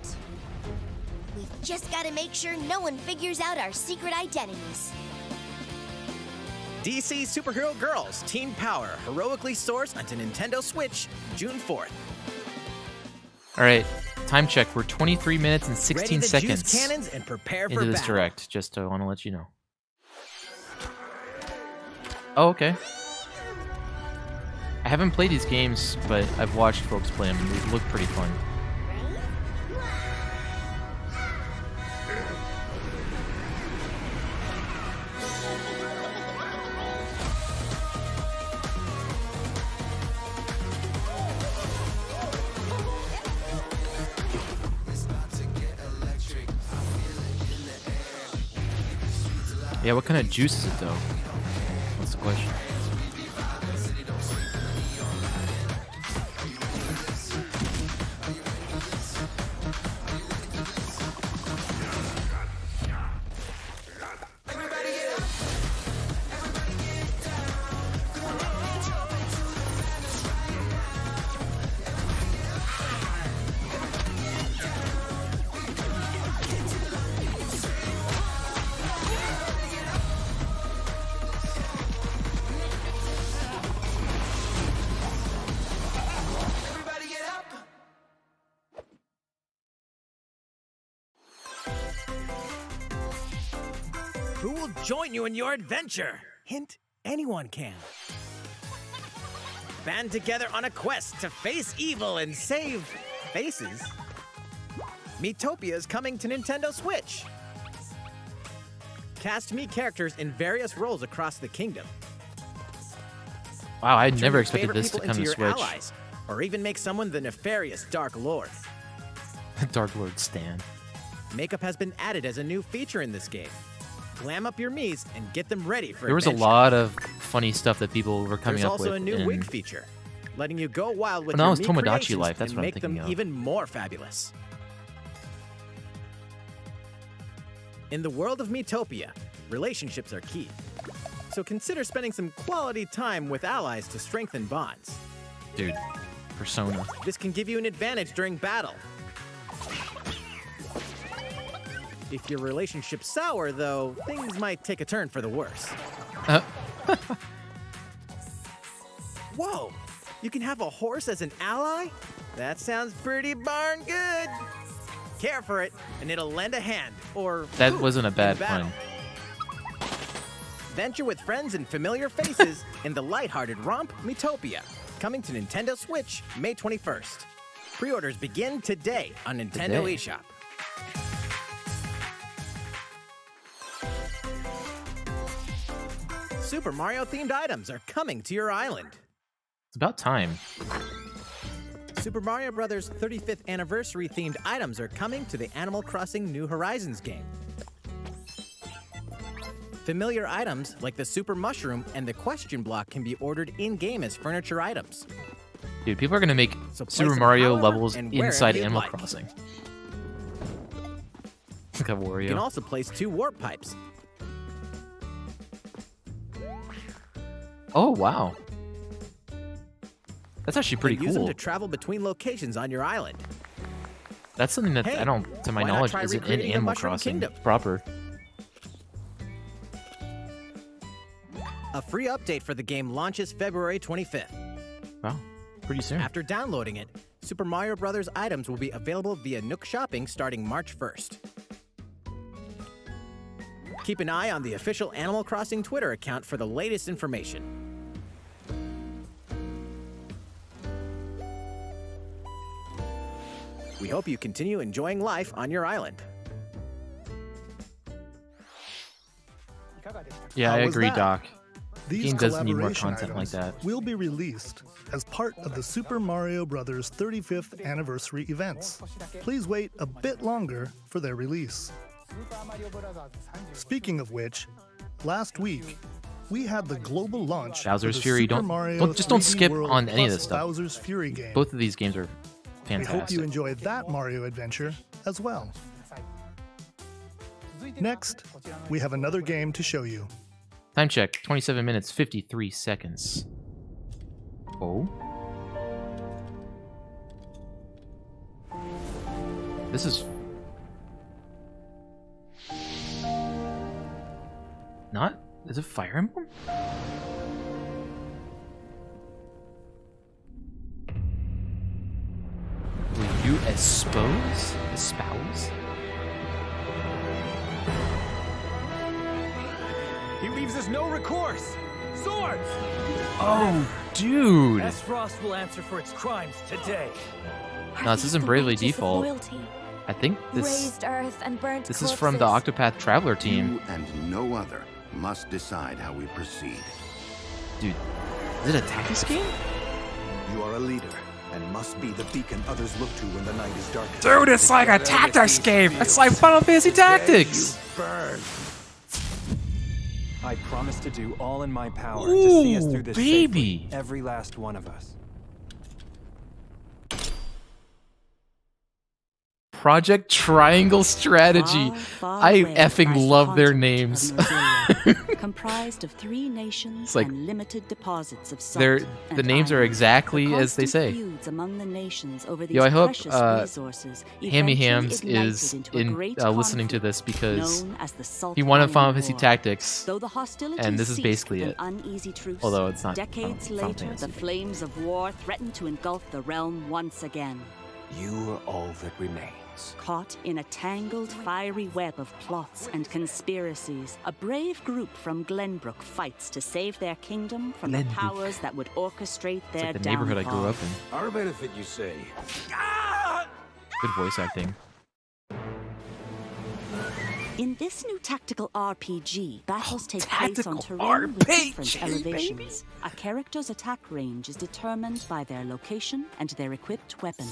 We've just got to make sure no one figures out our secret identities. DC Superhero Girls Teen Power heroically soars onto Nintendo Switch June 4th. All right, time check. We're 23 minutes and Ready 16 to seconds juice cannons and prepare for into this battle. direct. Just want to let you know. Oh, okay. I haven't played these games, but I've watched folks play them. They look pretty fun. Yeah, what kind of juice is it though? What's the question? Who will join you in your adventure? Hint, anyone can. Band together on a quest to face evil and save faces. Miitopia is coming to Nintendo Switch. Cast Mii characters in various roles across the kingdom. Wow, I Turn never your expected favorite this to people come to into your Switch. allies, or even make someone the nefarious Dark Lord. Dark Lord Stan. Makeup has been added as a new feature in this game. Glam up your Miis and get them ready for There was a adventure. lot of funny stuff that people were coming There's up with. also a new in wig feature. letting you go wild with Oh, that your was Mii Tomodachi creations Life, that's and what I'm make them thinking of. even more fabulous. In the world of Miitopia, relationships are key. So consider spending some quality time with allies to strengthen bonds. Dude, Persona. This can give you an advantage during battle. If your relationship's sour, though, things might take a turn for the worse. Whoa! You can have a horse as an ally? That sounds pretty darn good. Care for it, and it'll lend a hand, or That poop wasn't a in bad battle. pun. Venture with friends and familiar faces in the lighthearted romp Miitopia, coming to Nintendo Switch May 21st. Pre-orders begin today on Nintendo Today. eShop. Super Mario-themed items are coming to your island. It's about time. Super Mario Bros. 35th anniversary-themed items are coming to the Animal Crossing New Horizons game. Familiar items like the Super Mushroom and the Question Block can be ordered in-game as furniture items. Dude, people are gonna make So place Super them Mario however levels and wherever inside you'd Animal like. Crossing. Look at Wario. You can also place 2 warp pipes. Oh, wow. That's actually pretty and use them cool. to travel between locations on your island. That's something that Hey, I don't, to my why not knowledge, try isn't in recreating the Animal Mushroom Crossing Kingdom? proper. A free update for the game launches February 25th. Wow, pretty soon. After downloading it, Super Mario Bros. Items will be available via Nook Shopping starting March 1st. Keep an eye on the official Animal Crossing Twitter account for the latest information. We hope you continue enjoying life on your island. Yeah, How I was agree, that? Doc. The These game does need more collaboration content like items that. will be released as part of the Super Mario Bros. 35th anniversary events. Please wait a bit longer for their release. Speaking of which, last week we had the global launch Bowser's of the Fury. Super Don't Mario just don't 3D skip World on any of plus this stuff. Bowser's Fury game. Both of these games are We hope fantastic. you enjoyed that Mario adventure as well. Next, we have another game to show you. Time check: 27 minutes 53 seconds. Oh. This is not. Is it Fire Emblem? Will you espouse? Espouse? He leaves us no recourse. Swords! Oh, dude! S. Frost will answer for its crimes today. No, this isn't Bravely Default. Loyalty? I think this Raised earth and burnt this is from the corpses. Octopath Traveler team. You and no other must decide how we proceed. Dude, is it a tactics game? You are a leader and must be the beacon others look to when the night is dark. Dude, it's like a tactics game. It's like Final Fantasy Tactics. Burn. I promise to do all in my power to see us Ooh, through this baby. safely, every last one of us. Project Triangle Strategy. I effing love their names. Comprised of 3 nations It's like- and limited deposits of salt They're the and names are iron. exactly The as they say. constant feuds among the nations over these Yo, I hope precious resources Hammy eventually Hams ignited is into a in great listening to this conflict because known as the Salt he wanted Iron Final Fantasy War. Tactics, Though the hostilities and this is ceased basically with it. an uneasy truce, Although it's not decades Final later, Fantasy. the flames of war threatened to engulf the realm once again. You are all that remains. Caught in a tangled, fiery web of plots and conspiracies, a brave group from Glenbrook fights to save their kingdom from the Glenbrook. powers that would orchestrate It's their like the neighborhood I grew downfall. up in. Our benefit, you say? Good voice acting. In this new tactical RPG, battles take place on terrain with different elevations. A character's attack range is determined by their location and their equipped weapon.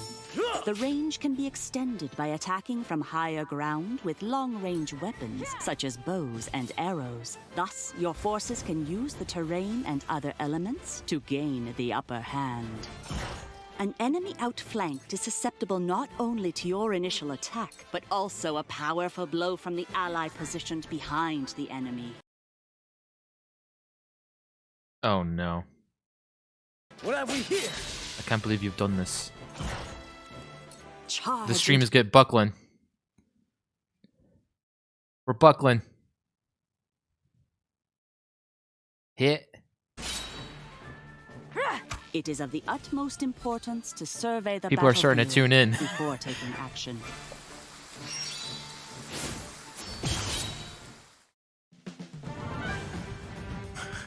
The range can be extended by attacking from higher ground with long-range weapons, such as bows and arrows. Thus, your forces can use the terrain and other elements to gain the upper hand. An enemy outflanked is susceptible not only to your initial attack, but also a powerful blow from the ally positioned behind the enemy. Oh no. What have we here? I can't believe you've done this. Charge The streamers get buckling. We're buckling. Hit. It is of the utmost importance to survey the People are starting to battlefield tune in. before taking action.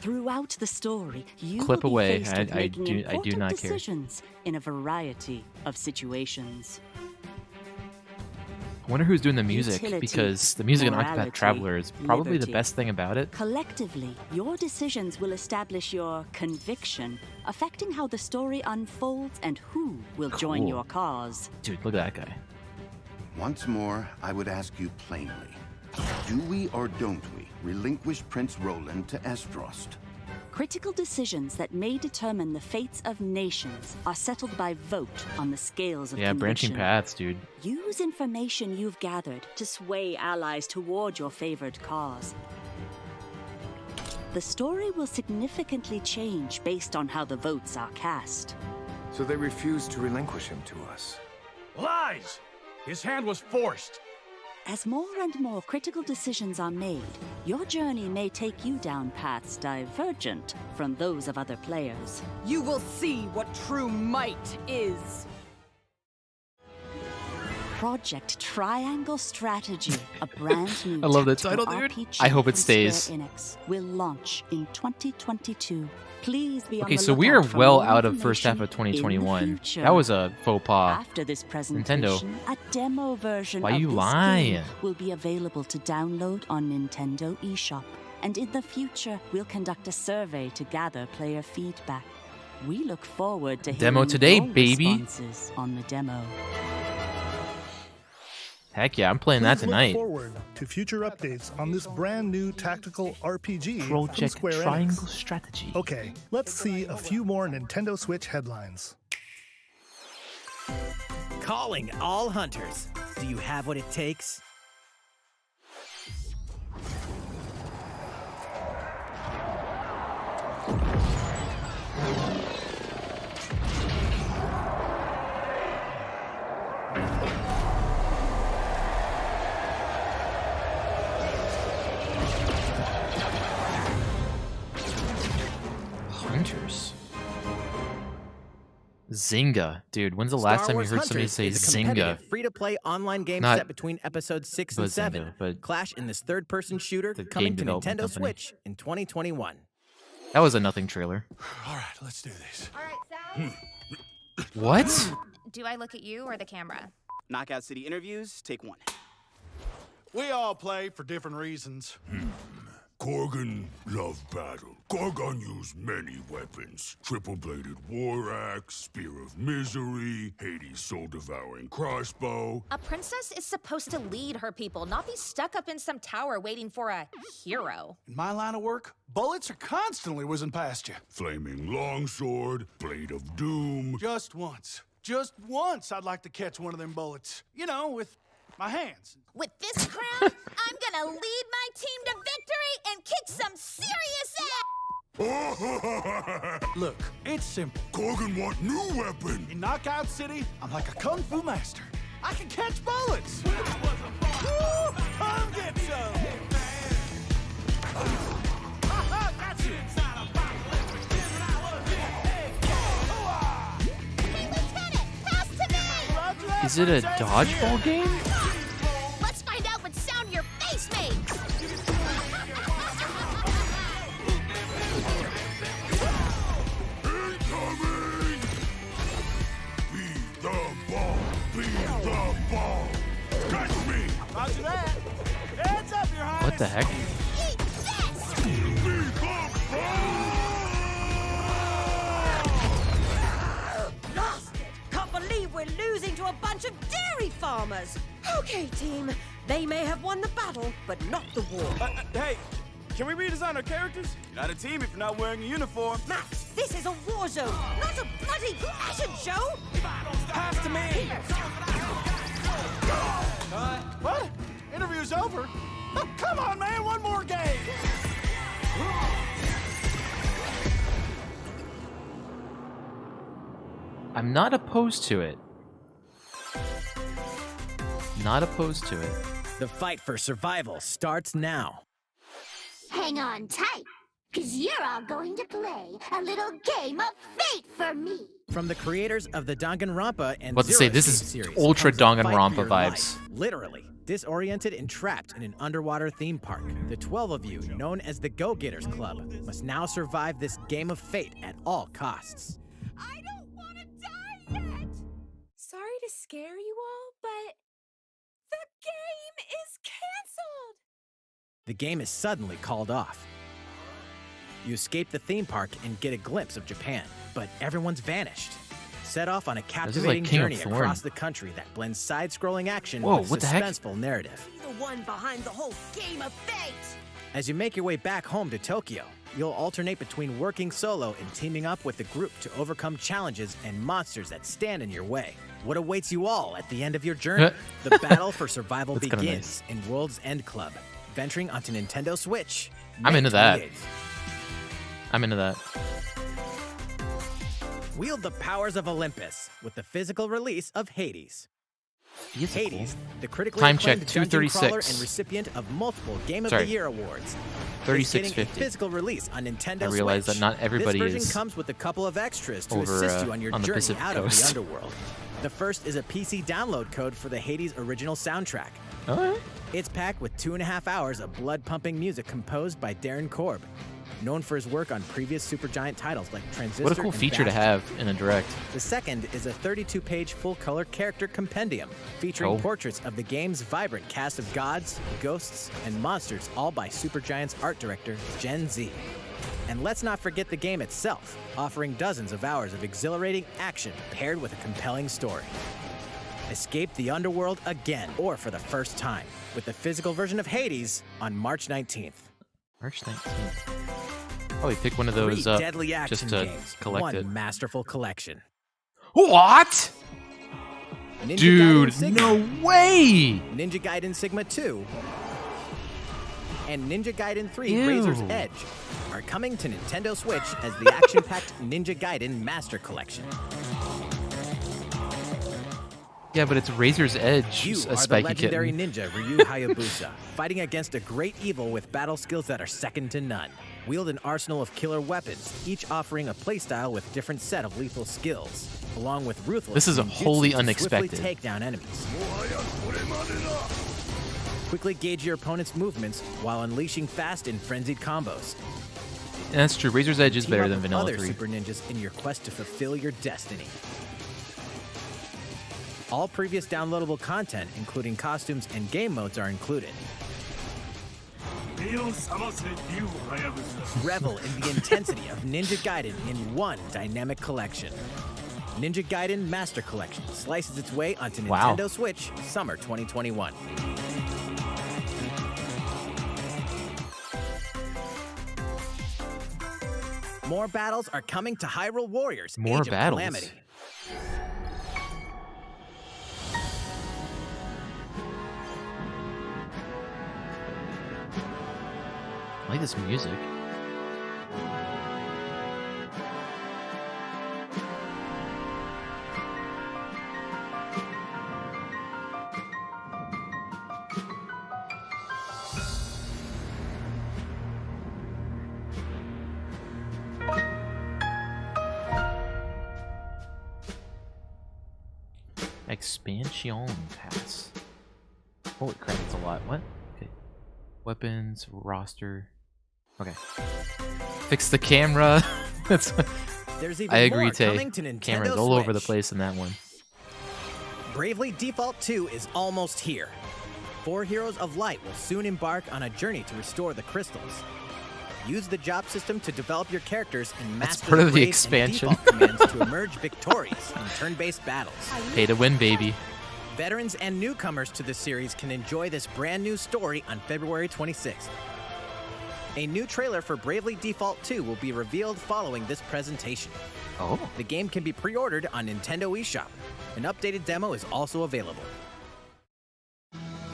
Throughout the story, you Clip will be away. faced with making I do important not care. decisions in a variety of situations. I wonder who's doing the music, Utility, because the music in Octopath morality, Traveler is probably the liberty. best thing about it. Collectively, your decisions will establish your conviction, affecting how the story unfolds and who will join Cool. your cause. Dude, look at that guy. Once more, I would ask you plainly. Do we or don't we relinquish Prince Roland to Estrost? Critical decisions that may determine the fates of nations are settled by vote on the scales of Yeah, branching conviction. paths, dude. Use information you've gathered to sway allies toward your favored cause. The story will significantly change based on how the votes are cast. So they refused to relinquish him to us. Lies! His hand was forced. As more and more critical decisions are made, your journey may take you down paths divergent from those of other players. You will see what true might is. Project Triangle Strategy, a brand new I love the tactical title, dude. RPG I hope it from stays. Square Enix, will launch in 2022. Please be on Okay, the so we are lookout for well more out of first half of information in the 2021. future. That was a faux pas. After this Nintendo. presentation, a demo version Why of you this lying? game will be available to download on Nintendo eShop. And in the future, we'll conduct a survey to gather player feedback. We look forward to Demo hearing today, your baby. responses on the demo. Heck yeah, I'm playing that Please tonight. Look forward to future updates on this brand new tactical RPG from Project Square Triangle Enix. Strategy. Okay, let's see a few more Nintendo Switch headlines. Calling all hunters. Do you have what it takes? Hunters. Zynga. Dude, when's the last Star time you Wars heard somebody Hunters say is a Zynga? competitive, free-to-play online game Not set between episodes 6 but and 7. Zynga, but Clash in this third-person shooter the coming game to development Nintendo company. Switch in 2021. That was a nothing trailer. All right, let's do this. All right, Sal. What? Do I look at you or the camera? Knockout City interviews, take one. We all play for different reasons. Korgan loved battle. Gorgon used many weapons. Triple-bladed war axe, spear of misery, Hades' soul-devouring crossbow. A princess is supposed to lead her people, not be stuck up in some tower waiting for a hero. In my line of work, bullets are constantly whizzing past you. Flaming longsword, blade of doom. Just once I'd like to catch one of them bullets. You know, with my hands. With this crown, I'm gonna lead my team to victory and kick some serious ass! Look, it's simple. Korgan want new weapon. In Knockout City, I'm like a kung fu master. I can catch bullets. Woo! Come get some. Got you. Hey, Lieutenant, pass to me! Is it a dodgeball game? Let's find out what sound your face makes! Incoming! Be the ball! Be the ball! Catch me! Roger that. Heads What the heck? Blasted! Can't believe we're losing to a bunch of dairy farmers. Okay, team. They may have won the battle, but not the war. Hey, can we redesign our characters? You're not a team if you're not wearing a uniform. Max, this is a war zone, not a bloody fashion show. Pass to me. What? Interview's over? Oh, come on, man, one more game. I'm not opposed to it. Not opposed to it. The fight for survival starts now. Hang on tight, because you're all going to play a little game of fate for me. From the creators of the Danganronpa and What to say? Zero This Escape is series ultra comes a fight for Danganronpa your vibes. life. Literally, disoriented and trapped in an underwater theme park, the 12 of you, known as the Go-Getters Club, must now survive this game of fate at all costs. I don't want to die yet. Sorry to scare you all, but the game is canceled. The game is suddenly called off. You escape the theme park and get a glimpse of Japan, but everyone's vanished. Set off on a captivating King of journey Thorn. across the country that blends side-scrolling action Whoa, with what the heck? suspenseful narrative. The one behind the whole game of fate. As you make your way back home to Tokyo, you'll alternate between working solo and teaming up with the group to overcome challenges and monsters that stand in your way. What awaits you all at the end of your journey? The battle for survival That's kinda begins in World's End Club, venturing onto Nintendo Switch. I'm May into that. 28th. I'm into that. Wield the powers of Olympus with the physical release of Hades. Hades, the critically Time check, acclaimed dungeon crawler 236. and recipient of multiple Game of Sorry. the Year awards. is 36.50. getting a physical release on Nintendo I realize Switch. that not everybody This version is comes with a couple of extras to over, assist you on your on the journey Pacific out of Coast. the underworld. The first is a PC download code for the Hades original soundtrack. Alright. It's packed with 2.5 hours of blood-pumping music composed by Darren Korb, known for his work on previous Supergiant titles like Transistor. What a cool and feature to Bastion. have in a direct. The second is a 32-page full-color character compendium featuring Oh. portraits of the game's vibrant cast of gods, ghosts, and monsters, all by Supergiant's art director, Gen Z. And let's not forget the game itself, offering dozens of hours of exhilarating action paired with a compelling story. Escape the underworld again, or for the first time, with the physical version of Hades on March 19th. March 19th. Probably pick one of those Three up deadly action just to games, collect one it. masterful collection. What? Ninja Dude, Gaiden Sigma, no way! Ninja Gaiden Sigma 2, and Ninja Gaiden 3 Ew. Razor's Edge are coming to Nintendo Switch as the action-packed Ninja Gaiden Master Collection. Yeah, but it's Razor's Edge, You a are the spiky legendary kitten. ninja Ryu Hayabusa, fighting against a great evil with battle skills that are second to none. Wield an arsenal of killer weapons, each offering a playstyle with different set of lethal skills, along with ruthless This is a ninjutsu wholly to unexpected. swiftly take down enemies. Quickly gauge your opponent's movements while unleashing fast and frenzied combos. And that's true. Razor's Edge is Team better up than with Vanilla other 3. Super Ninjas in your quest to fulfill your destiny. All previous downloadable content, including costumes and game modes, are included. Revel in the intensity of Ninja Gaiden in one dynamic collection. Ninja Gaiden Master Collection slices its way onto Wow. Nintendo Switch summer 2021. More battles are coming to Hyrule Warriors. More Age of battles? Calamity. I like this music. Expansion pass. Holy crap, that's a lot. What? Okay. Weapons, roster. Okay. Fix the camera. That's. There's even I agree, more Tay. coming to Nintendo Camera's all over the Switch. place in that one. Bravely Default 2 is almost here. 4 Heroes of Light will soon embark on a journey to restore the crystals. Use the job system to develop your characters and master part of the raids and expansion. default commands to emerge victorious in turn-based battles. Pay to win, baby. Veterans and newcomers to the series can enjoy this brand new story on February 26th. A new trailer for Bravely Default 2 will be revealed following this presentation. Oh. The game can be pre-ordered on Nintendo eShop. An updated demo is also available.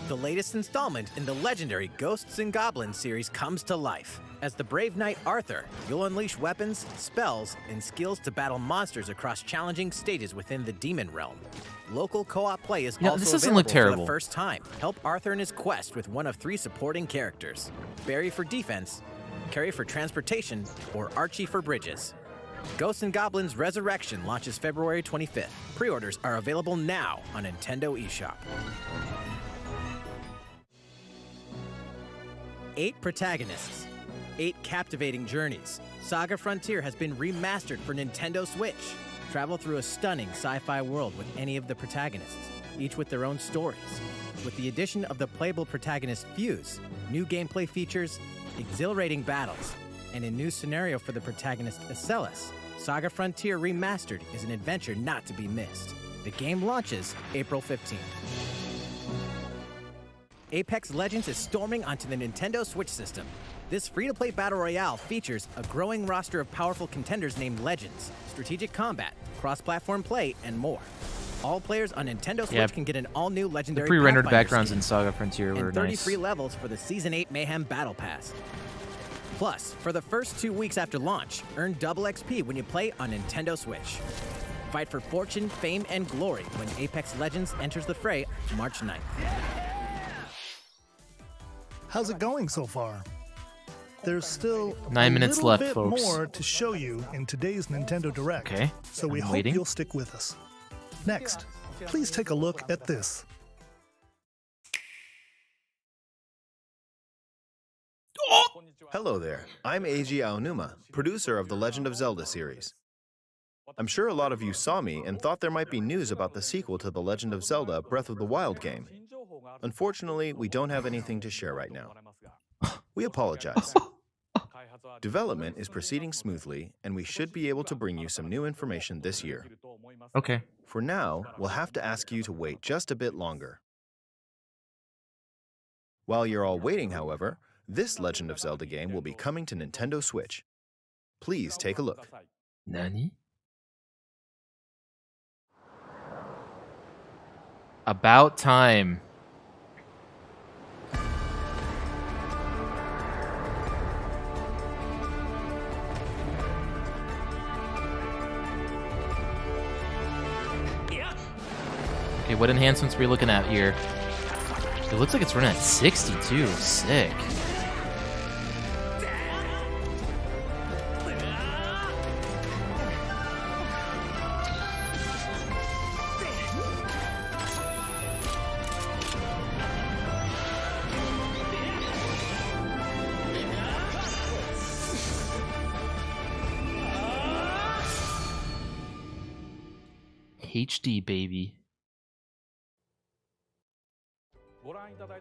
The latest installment in the legendary Ghosts and Goblins series comes to life. As the brave knight Arthur, you'll unleash weapons, spells, and skills to battle monsters across challenging stages within the demon realm. Local co-op play is also this doesn't available look for terrible. the first time. Help Arthur in his quest with one of 3 supporting characters: Barry for defense, Carrie for transportation, or Archie for bridges. Ghosts and Goblins Resurrection launches February 25th. Pre-orders are available now on Nintendo eShop. 8 protagonists, 8 captivating journeys. Saga Frontier has been remastered for Nintendo Switch. Travel through a stunning sci-fi world with any of the protagonists, each with their own stories. With the addition of the playable protagonist Fuse, new gameplay features, exhilarating battles, and a new scenario for the protagonist Acellus, Saga Frontier Remastered is an adventure not to be missed. The game launches April 15th. Apex Legends is storming onto the Nintendo Switch system. This free-to-play battle royale features a growing roster of powerful contenders named Legends, strategic combat, cross-platform play, and more. All players on Nintendo Switch can get an all-new The legendary pre-rendered Pathfinder backgrounds skin in Saga Frontier were and 30 nice. free levels for the Season 8 Mayhem Battle Pass. Plus, for the first 2 weeks after launch, earn double XP when you play on Nintendo Switch. Fight for fortune, fame, and glory when Apex Legends enters the fray March 9th. How's it going so far? There's still 9 minutes a little left, bit folks. more to show you in today's Nintendo Direct. Okay, So we I'm hope waiting. you'll stick with us. Next, please take a look at this. Hello there, I'm Eiji Aonuma, producer of the Legend of Zelda series. I'm sure a lot of you saw me and thought there might be news about the sequel to the Legend of Zelda Breath of the Wild game. Unfortunately, we don't have anything to share right now. We apologize. Development is proceeding smoothly, and we should be able to bring you some new information this year. Okay. For now, we'll have to ask you to wait just a bit longer. While you're all waiting, however, this Legend of Zelda game will be coming to Nintendo Switch. Please take a look. Nani? About time. Okay, what enhancements are we looking at here? It looks like it's running at 62. Sick. HD, baby.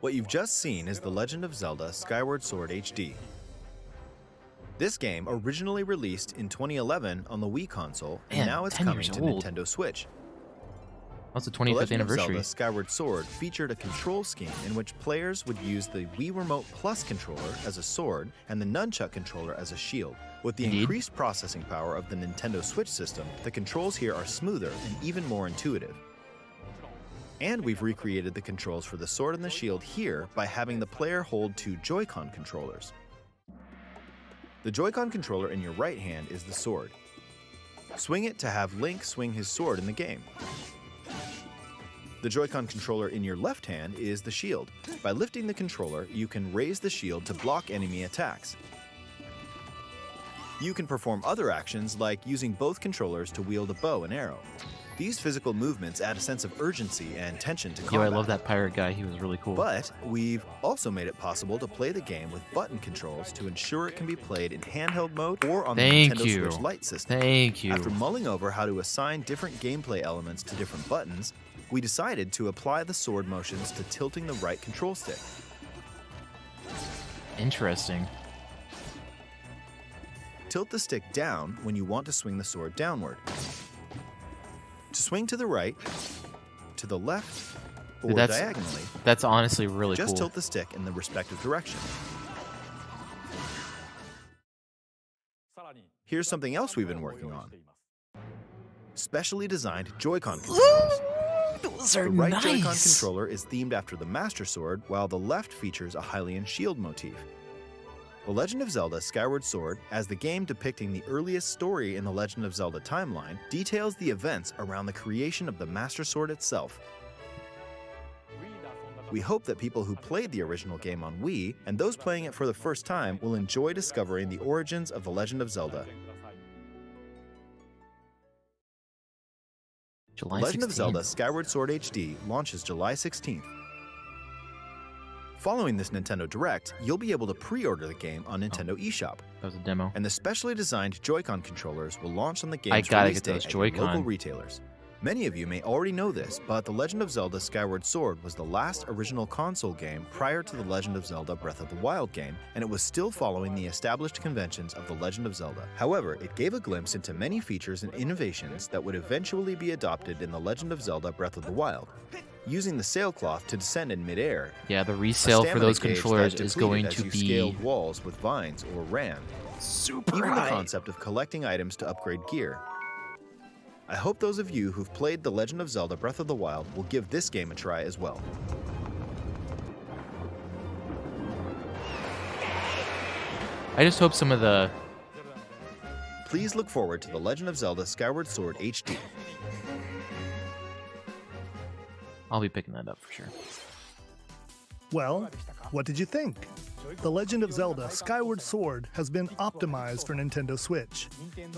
What you've just seen is The Legend of Zelda Skyward Sword HD. This game originally released in 2011 on the Wii console, and Man, now it's 10 coming years to old. Nintendo Switch. That's the The 25th Legend of anniversary. Zelda Skyward Sword featured a control scheme in which players would use the Wii Remote Plus controller as a sword and the Nunchuck controller as a shield. With the Indeed. increased processing power of the Nintendo Switch system, the controls here are smoother and even more intuitive. And we've recreated the controls for the sword and the shield here by having the player hold 2 Joy-Con controllers. The Joy-Con controller in your right hand is the sword. Swing it to have Link swing his sword in the game. The Joy-Con controller in your left hand is the shield. By lifting the controller, you can raise the shield to block enemy attacks. You can perform other actions like using both controllers to wield a bow and arrow. These physical movements add a sense of urgency and tension to Yo, combat. I love that pirate guy. He was really cool. But we've also made it possible to play the game with button controls to ensure it can be played in handheld mode or on the Thank Nintendo you. Switch Lite system. Thank you. After mulling over how to assign different gameplay elements to different buttons, We decided to apply the sword motions to tilting the right control stick. Interesting. Tilt the stick down when you want to swing the sword downward. To swing to the right, to the left, or Dude, diagonally, that's honestly really just cool. tilt the stick in the respective direction. Here's something else we've been working on. Specially designed Joy-Con controllers. Those are The right nice. Joy-Con controller is themed after the Master Sword, while the left features a Hylian shield motif. The Legend of Zelda Skyward Sword, as the game depicting the earliest story in the Legend of Zelda timeline, details the events around the creation of the Master Sword itself. We hope that people who played the original game on Wii, and those playing it for the first time, will enjoy discovering the origins of the Legend of Zelda. July Legend of 16th. Zelda Skyward Sword HD launches July 16th. Following this Nintendo Direct, you'll be able to pre-order the game on Nintendo eShop. That was a demo. And the specially designed Joy-Con controllers will launch on the I game's gotta release get those day at your local Joy-Con. retailers. Many of you may already know this, but The Legend of Zelda Skyward Sword was the last original console game prior to The Legend of Zelda Breath of the Wild game, and it was still following the established conventions of The Legend of Zelda. However, it gave a glimpse into many features and innovations that would eventually be adopted in The Legend of Zelda Breath of the Wild. Using the sailcloth to descend in midair, Yeah, the a resale for stamina those gauge controllers that is depleted going as to you be scaled walls with vines or ran. super Even the high. concept of collecting items to upgrade gear. I hope those of you who've played The Legend of Zelda Breath of the Wild will give this game a try as well. I just hope some of the Please look forward to The Legend of Zelda Skyward Sword HD. I'll be picking that up for sure. Well, what did you think? The Legend of Zelda Skyward Sword has been optimized for Nintendo Switch.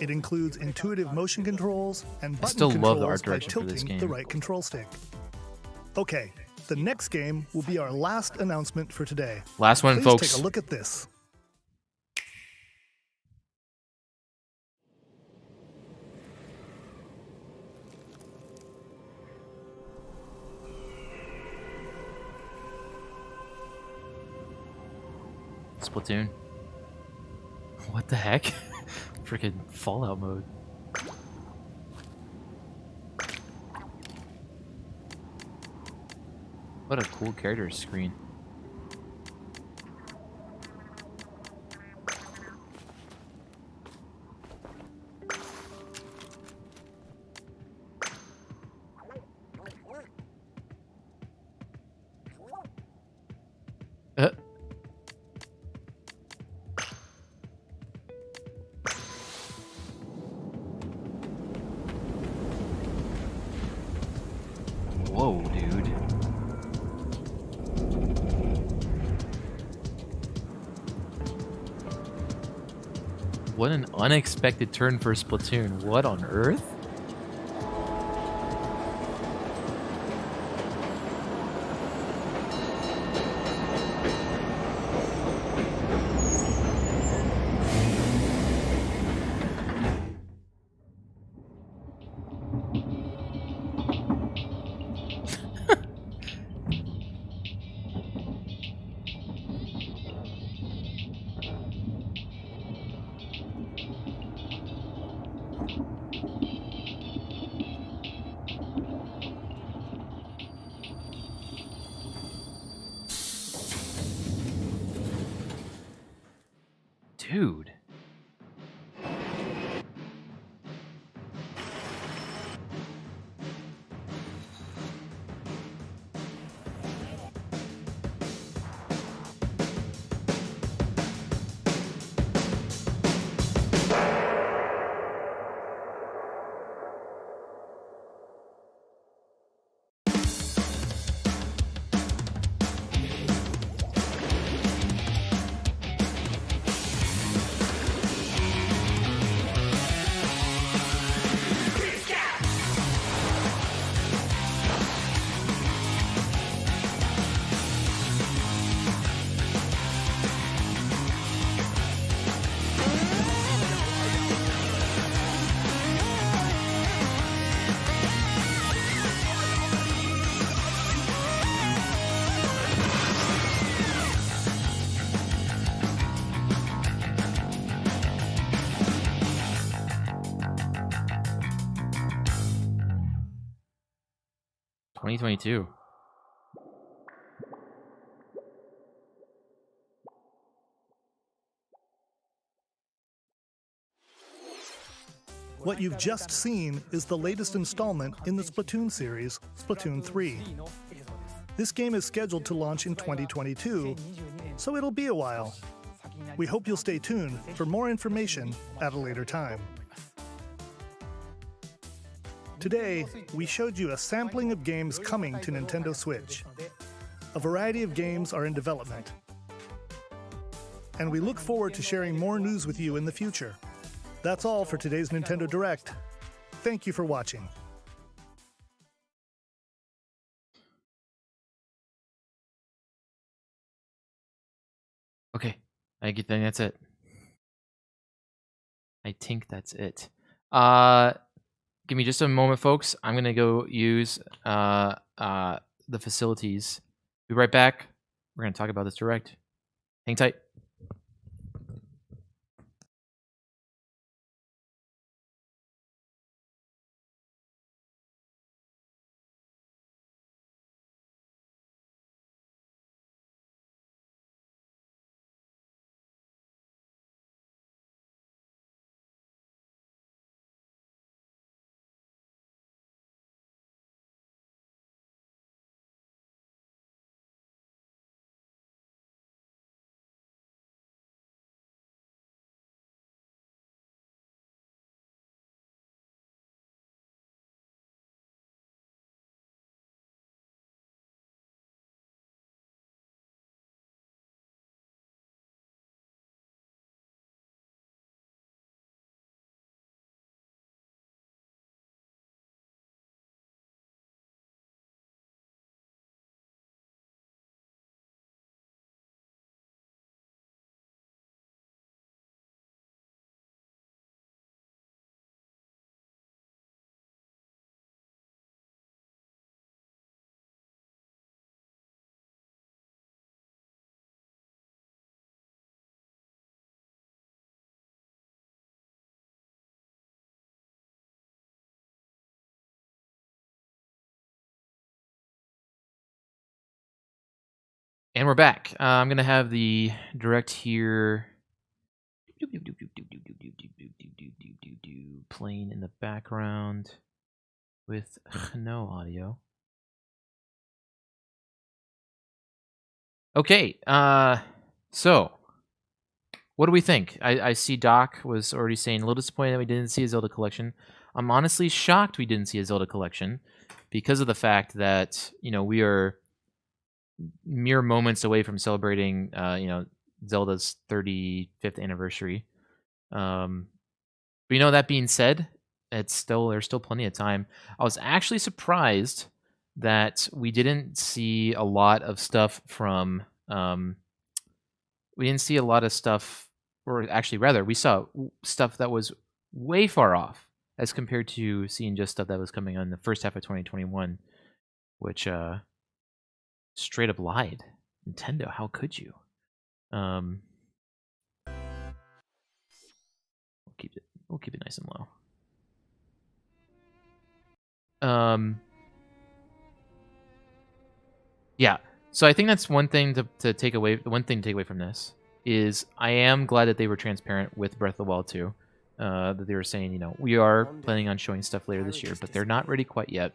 It includes intuitive motion controls and button still love the controls art by direction for this tilting game. the right control stick. Okay, the next game will be our last announcement for today. Last one, Please folks. take a look at this. Splatoon. What the heck? Freaking Fallout mode. What a cool character screen. Whoa, dude. What an unexpected turn for Splatoon. What on earth? Dude. 2022. What you've just seen is the latest installment in the Splatoon series, Splatoon 3. This game is scheduled to launch in 2022, so it'll be a while. We hope you'll stay tuned for more information at a later time. Today, we showed you a sampling of games coming to Nintendo Switch. A variety of games are in development. And we look forward to sharing more news with you in the future. That's all for today's Nintendo Direct. Thank you for watching. Okay, I think that's it. I think that's it. Give me just a moment, folks. I'm gonna go use the facilities. Be right back. We're gonna talk about this Direct. Hang tight. And we're back. I'm gonna have the Direct here playing in the background with no audio. Okay, so what do we think? I see Doc was already saying a little disappointed that we didn't see a Zelda collection. I'm honestly shocked we didn't see a Zelda collection because of the fact that, you know, we are mere moments away from celebrating, you know, Zelda's 35th anniversary. But you know, that being said, there's still plenty of time. I was actually surprised that we didn't see a lot of stuff from. We didn't see a lot of stuff, or actually, rather, we saw stuff that was way far off as compared to seeing just stuff that was coming on the first half of 2021, which straight up lied. Nintendo, how could you? We'll keep it nice and low. Yeah. So I think that's one thing to take away. The one thing to take away from this is I am glad that they were transparent with Breath of the Wild 2. That they were saying, you know, we are planning on showing stuff later this year, but they're not ready quite yet.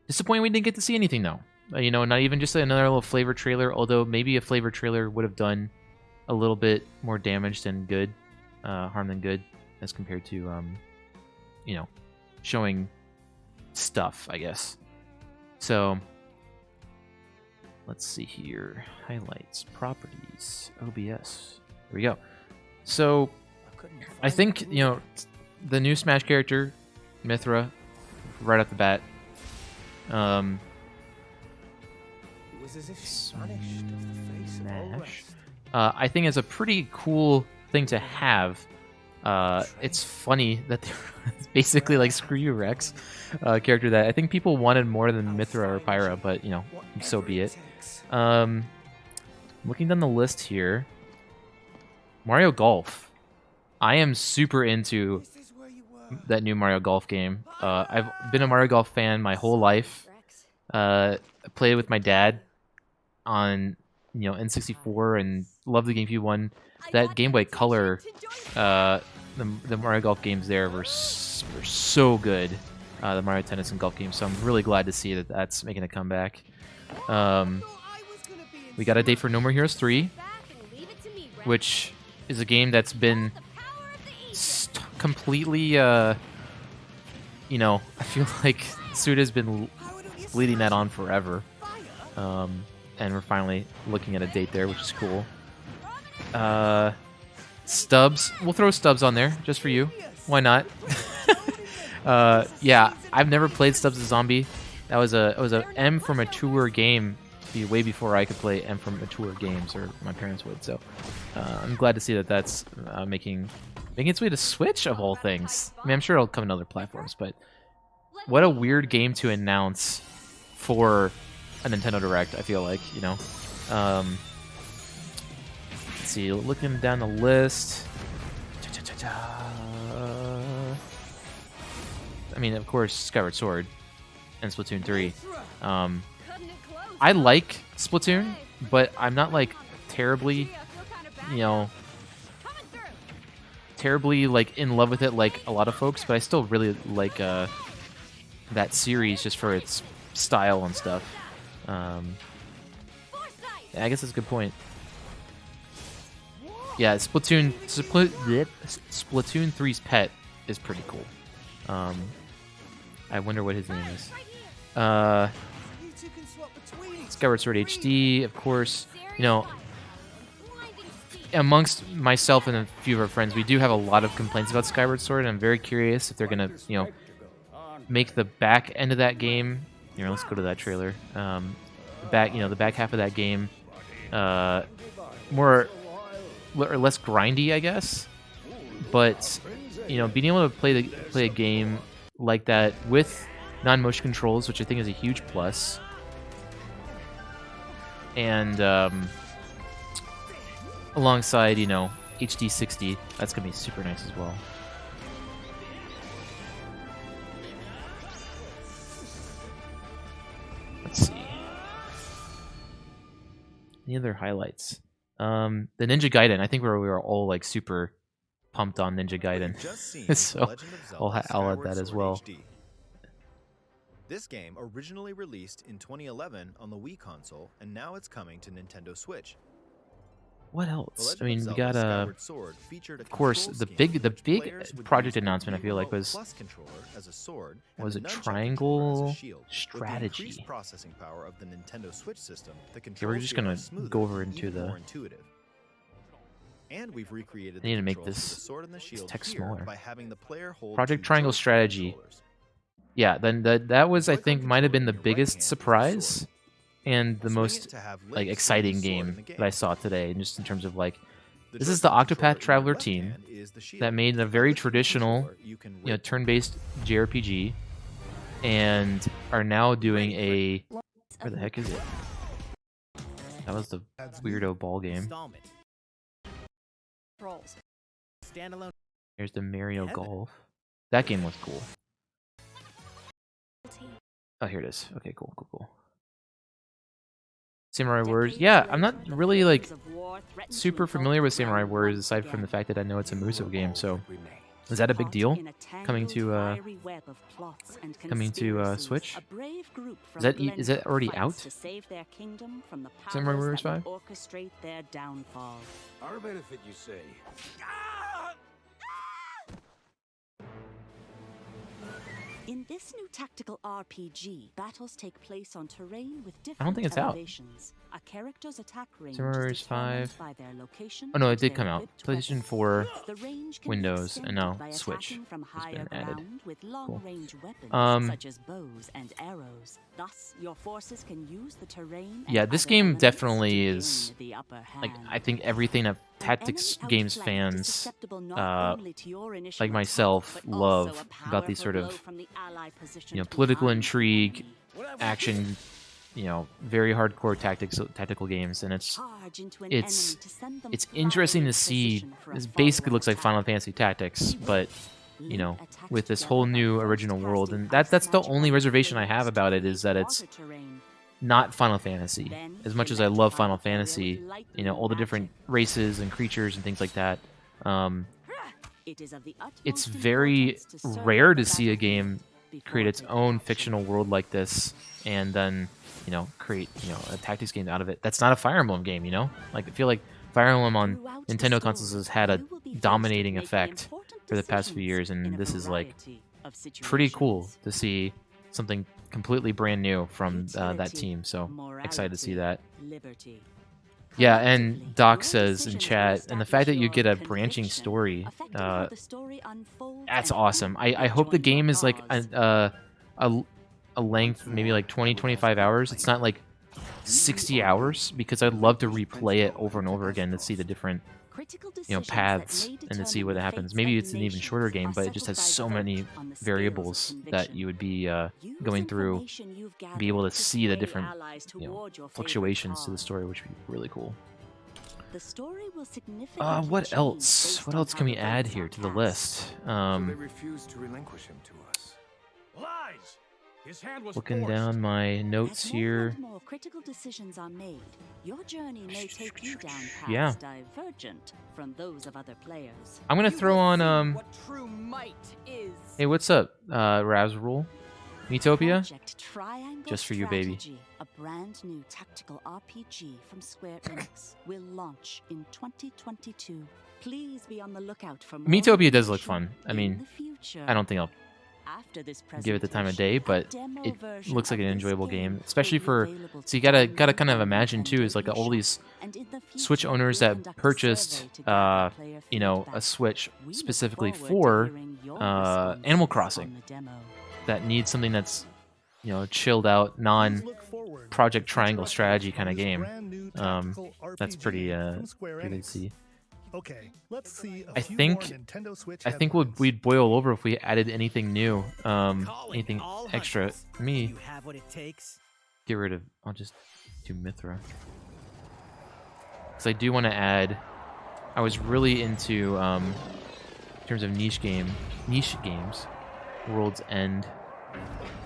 Disappointing we didn't get to see anything though. You know, not even just another little flavor trailer. Although maybe a flavor trailer would have done a little bit more damage than good, harm than good, as compared to, you know, showing stuff, I guess. So let's see here. Highlights, properties, OBS. There we go. So I think, you know, the new Smash character, Mythra, right off the bat. Smash. I think it's a pretty cool thing to have. It's funny that it's basically like Screw You Rex character that I think people wanted more than Mythra or Pyra, but you know, so be it. Looking down the list here, Mario Golf. I am super into that new Mario Golf game. I've been a Mario Golf fan my whole life. I played with my dad on N64 and loved the GameCube one. That Game Boy Color, the Mario Golf games there were so good. The Mario Tennis and Golf games. So I'm really glad to see that that's making a comeback. We got a date for No More Heroes 3, which is a game that's been completely, I feel like Suda's been leading that on forever. And we're finally looking at a date there, which is cool. Stubbs. We'll throw Stubbs on there, just for you. Why not? Yeah, I've never played Stubbs the Zombie. That was a M for Mature game way before I could play M for Mature games, or my parents would. So I'm glad to see that that's making its way to Switch, of all things. I mean, I'm sure it'll come in other platforms, but what a weird game to announce for a Nintendo Direct, I feel like, let's see, looking down the list. I mean, of course, Skyward Sword and Splatoon 3. I like Splatoon, but I'm not like terribly, in love with it like a lot of folks, but I still really like that series just for its style and stuff. Yeah, I guess that's a good point. Yeah, Splatoon 3's pet is pretty cool. I wonder what his name is. Skyward Sword HD, of course. Amongst myself and a few of our friends, we do have a lot of complaints about Skyward Sword, and I'm very curious if they're gonna, make the back end of that game. Here, let's go to that trailer. The back half of that game, more or less grindy, I guess. But being able to play a game like that with non-motion controls, which I think is a huge plus, and alongside HD 60, that's gonna be super nice as well. Let's see. Any other highlights? The Ninja Gaiden. I think we were all like super pumped on Ninja Gaiden, so I'll add that as well. This game originally released in 2011 on the Wii console, and now it's coming to Nintendo Switch. What else? I mean, we got of course, the big project announcement. I feel like was it Triangle Strategy? Okay, we're just gonna go over into the. And we've recreated I need to make this text smaller. Project Triangle Strategy. Yeah, then that was, I think, might have been the biggest surprise and the most exciting game that I saw today, just in terms of this is the Octopath Traveler team that made a very traditional, turn-based JRPG, and are now doing a where the heck is it? That was the weirdo ball game. Here's the Mario Golf. That game was cool. Oh, here it is. Okay, cool. Samurai Warriors. Yeah, I'm not really super familiar with Samurai Warriors aside from the fact that I know it's a Musou game. So, is that a big deal coming to Switch? Is that already out? Samurai Warriors 5? Our benefit, you say? In this new tactical RPG, battles take place on terrain with different I don't think it's out. elevations. A character's attack range Samurai Warriors is determined 5. by their location Oh no, it did and come their out. equipped PlayStation weapons. 4, The range can be Windows, and now extended by Switch attacking from has higher been added. ground with Cool. long-range weapons such as bows and arrows. Thus, your forces can use the terrain. Yeah, and this other game elements definitely to gain is the upper I think everything that tactics games fans like myself love about these sort of political intrigue, action, very hardcore tactical games, and it's interesting to see. This basically looks like Final Fantasy Tactics, but you know, with this whole new original world, and that's the only reservation I have about it, is that it's not Final Fantasy. As much as I love Final Fantasy, you know, all the different races and creatures and things like that, it's very rare to see a game create its own fictional world like this, and then, you know, create, you know, a tactics game out of it. That's not a Fire Emblem game, you know? Like, I feel like Fire Emblem on Nintendo consoles has had a dominating effect for the past few years, and this is, like, pretty cool to see something completely brand new from that team, so excited to see that. Yeah, and Doc says in chat, and the fact that you get a branching story, that's awesome. I hope the game is like a length, maybe like 20-25 hours. It's not like 60 hours, because I'd love to replay it over and over again to see the different, you know, paths and to see what happens. Maybe it's an even shorter game, but it just has so many variables that you would be going through, be able to see the different, you know, fluctuations to the story, which would be really cool. What else? What else can we add here to the list? They refuse to relinquish him to us. Lies! His hand was Looking forced. down my notes here. More critical decisions are made. Your journey may take you down paths Yeah. divergent from those of other players. I'm gonna throw on What true might is. Hey, what's up, Razrul? Metopia? Project Triangle Just for you, baby. Strategy, a brand new tactical RPG from Square Enix, will launch in 2022. Please be on the lookout for more Metopia does look fun. I in mean, the future. I don't think I'll After this give it the time of day, but demo it version looks like an of this enjoyable game game, especially will be for. available So you to gotta kind of imagine too, is like all these and in the future, Switch owners we'll that conduct a purchased, survey to gather player you know, a feedback. Switch We look specifically forward to for hearing your responses Animal on Crossing, the demo. that needs something that's, you know, chilled out, non-Project Triangle strategy kind of game. That's pretty pretty good to see. Okay, let's see a I few think more Nintendo Switch I think we'd boil over if we added anything new, anything extra. Let me You have what it takes. get rid of. I'll just do Mithra, because I do want to add. I was really into in terms of niche games, World's End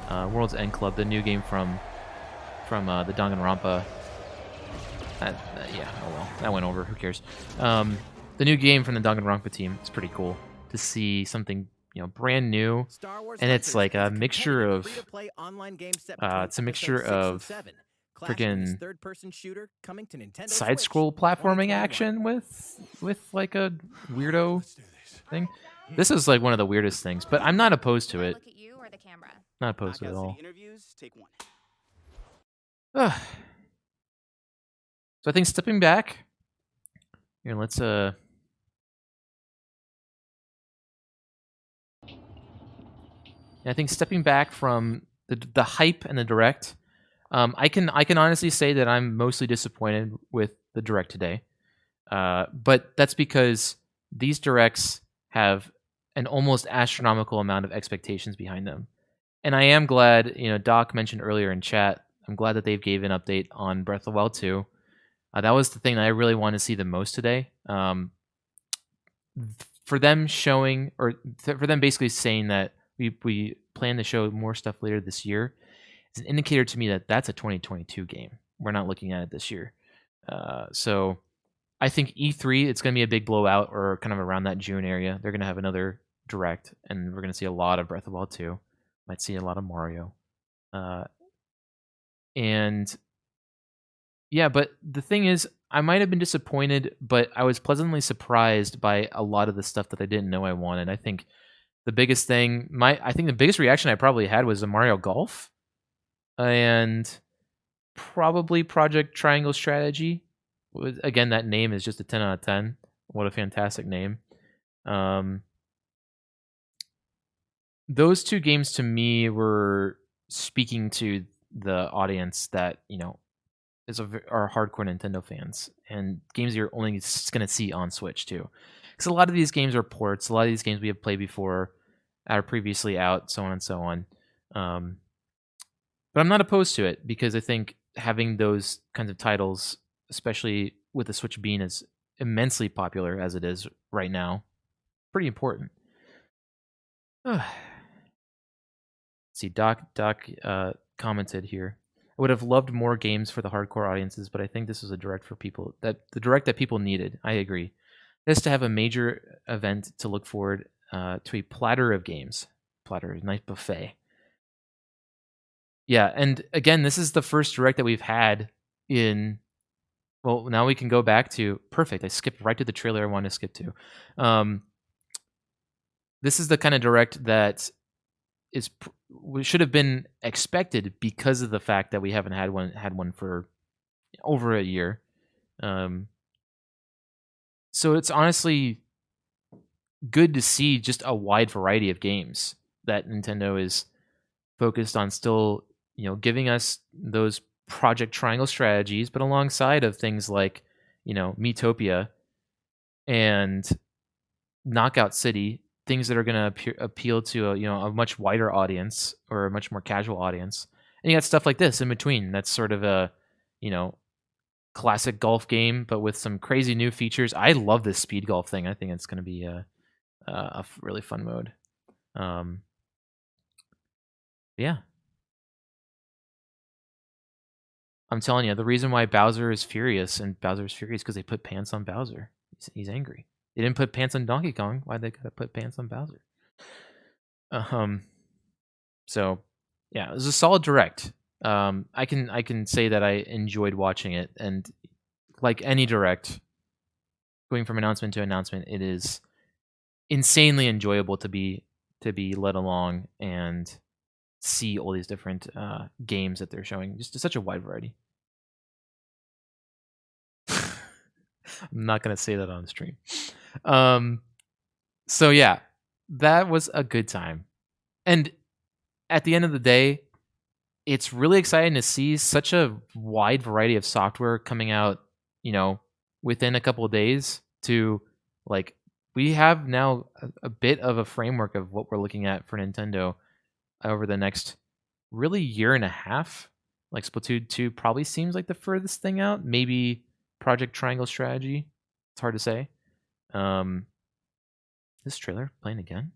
Club, the new game from the Danganronpa. Yeah, oh well, that went over. Who cares? The new game from the Danganronpa team is pretty cool to see something, you know, brand new, and it's like a mixture of Free-to-play online game set it's a between mixture episodes 6 of and 7. Clash of this freaking third-person shooter coming to Nintendo side scroll platforming action with like a weirdo thing. This is like one of the weirdest things, but I'm not opposed to it. Look at you or the camera. Not opposed to it at all. Interviews, take one. So I think stepping back here, let's I think stepping back from the hype and the direct, I can honestly say that I'm mostly disappointed with the direct today, but that's because these directs have an almost astronomical amount of expectations behind them, and I am glad. You know, Doc mentioned earlier in chat, I'm glad that they've gave an update on Breath of the Wild 2. That was the thing that I really wanted to see the most today. For them showing, or for them basically saying that we plan to show more stuff later this year, it's an indicator to me that that's a 2022 game. We're not looking at it this year. So I think E3, it's going to be a big blowout, or kind of around that June area. They're going to have another direct, and we're going to see a lot of Breath of the Wild 2. Might see a lot of Mario. And yeah, but the thing is, I might have been disappointed, but I was pleasantly surprised by a lot of the stuff that I didn't know I wanted. I think the biggest thing, I think the biggest reaction I probably had was the Mario Golf, and probably Project Triangle Strategy. Again, that name is just a 10 out of 10. What a fantastic name. Those two games to me were speaking to the audience that, you know, are hardcore Nintendo fans, and games you're only going to see on Switch too. Because a lot of these games are ports. A lot of these games we have played before, are previously out, so on and so on. But I'm not opposed to it, because I think having those kinds of titles, especially with the Switch being as immensely popular as it is right now, pretty important. See, Doc commented here. I would have loved more games for the hardcore audiences, but I think this was a direct for people the direct that people needed. I agree. This to have a major event to look forward to a platter of games. Platter, a nice buffet. Yeah, and again, this is the first direct that we've had in. Well, now we can go back to perfect. I skipped right to the trailer I wanted to skip to. This is the kind of direct that should have been expected because of the fact that we haven't had one for over a year. So it's honestly good to see just a wide variety of games that Nintendo is focused on, still, giving us those Project Triangle strategies, but alongside of things like, Miitopia and Knockout City, things that are going to appeal to a much wider audience or a much more casual audience. And you got stuff like this in between. That's sort of a, classic golf game, but with some crazy new features. I love this speed golf thing. I think it's going to be a really fun mode. Yeah. I'm telling you, the reason why Bowser is furious because they put pants on Bowser. He's angry. They didn't put pants on Donkey Kong. Why'd they gotta put pants on Bowser? So, yeah, it was a solid direct. I can say that I enjoyed watching it, and like any direct, going from announcement to announcement, it is insanely enjoyable to be led along and see all these different games that they're showing. Just such a wide variety. I'm not gonna say that on stream. So yeah, that was a good time. And at the end of the day, it's really exciting to see such a wide variety of software coming out, within a couple of days. To like, we have now a bit of a framework of what we're looking at for Nintendo over the next really year and a half. Like Splatoon 2 probably seems like the furthest thing out. Maybe Project Triangle Strategy. It's hard to say. This trailer playing again.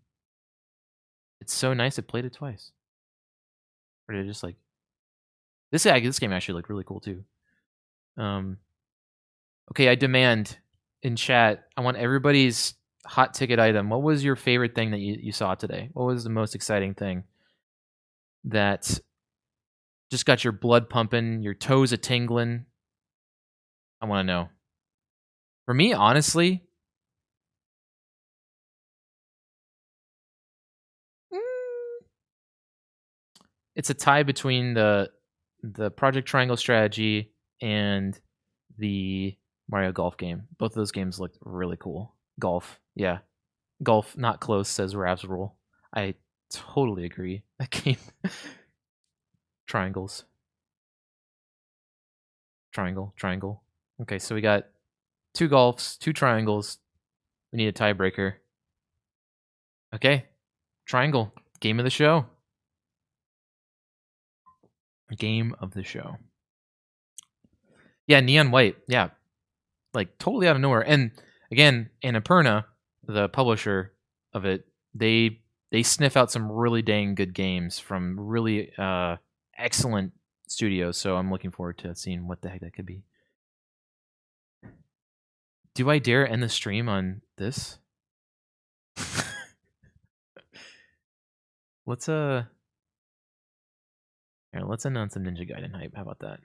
It's so nice. It played it twice. Or did it just like this game actually looked really cool too. Okay, I demand in chat, I want everybody's hot ticket item. What was your favorite thing that you saw today? What was the most exciting thing that just got your blood pumping, your toes a tingling? I want to know. For me, honestly, it's a tie between the Project Triangle Strategy and the Mario Golf game. Both of those games looked really cool. Golf, yeah. Golf, not close, says Rav's Rule. I totally agree. That game. Triangles. Triangle. Okay, so we got 2 golfs, 2 triangles. We need a tiebreaker. Okay, triangle. Game of the show. Game of the show. Yeah, Neon White. Yeah, like totally out of nowhere. And again, Annapurna, the publisher of it, they sniff out some really dang good games from really excellent studios. So I'm looking forward to seeing what the heck that could be. Do I dare end the stream on this? Let's here, let's end on some Ninja Gaiden hype. How about that?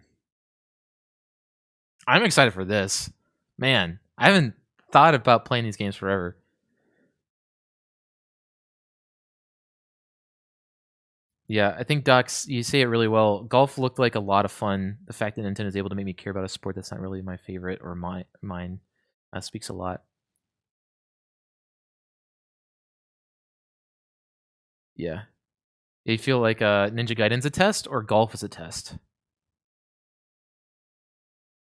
I'm excited for this. Man, I haven't thought about playing these games forever. Yeah, I think Docs, you say it really well. Golf looked like a lot of fun. The fact that Nintendo is able to make me care about a sport that's not really my favorite or mine speaks a lot. Yeah. You feel like Ninja Gaiden's a test or golf is a test?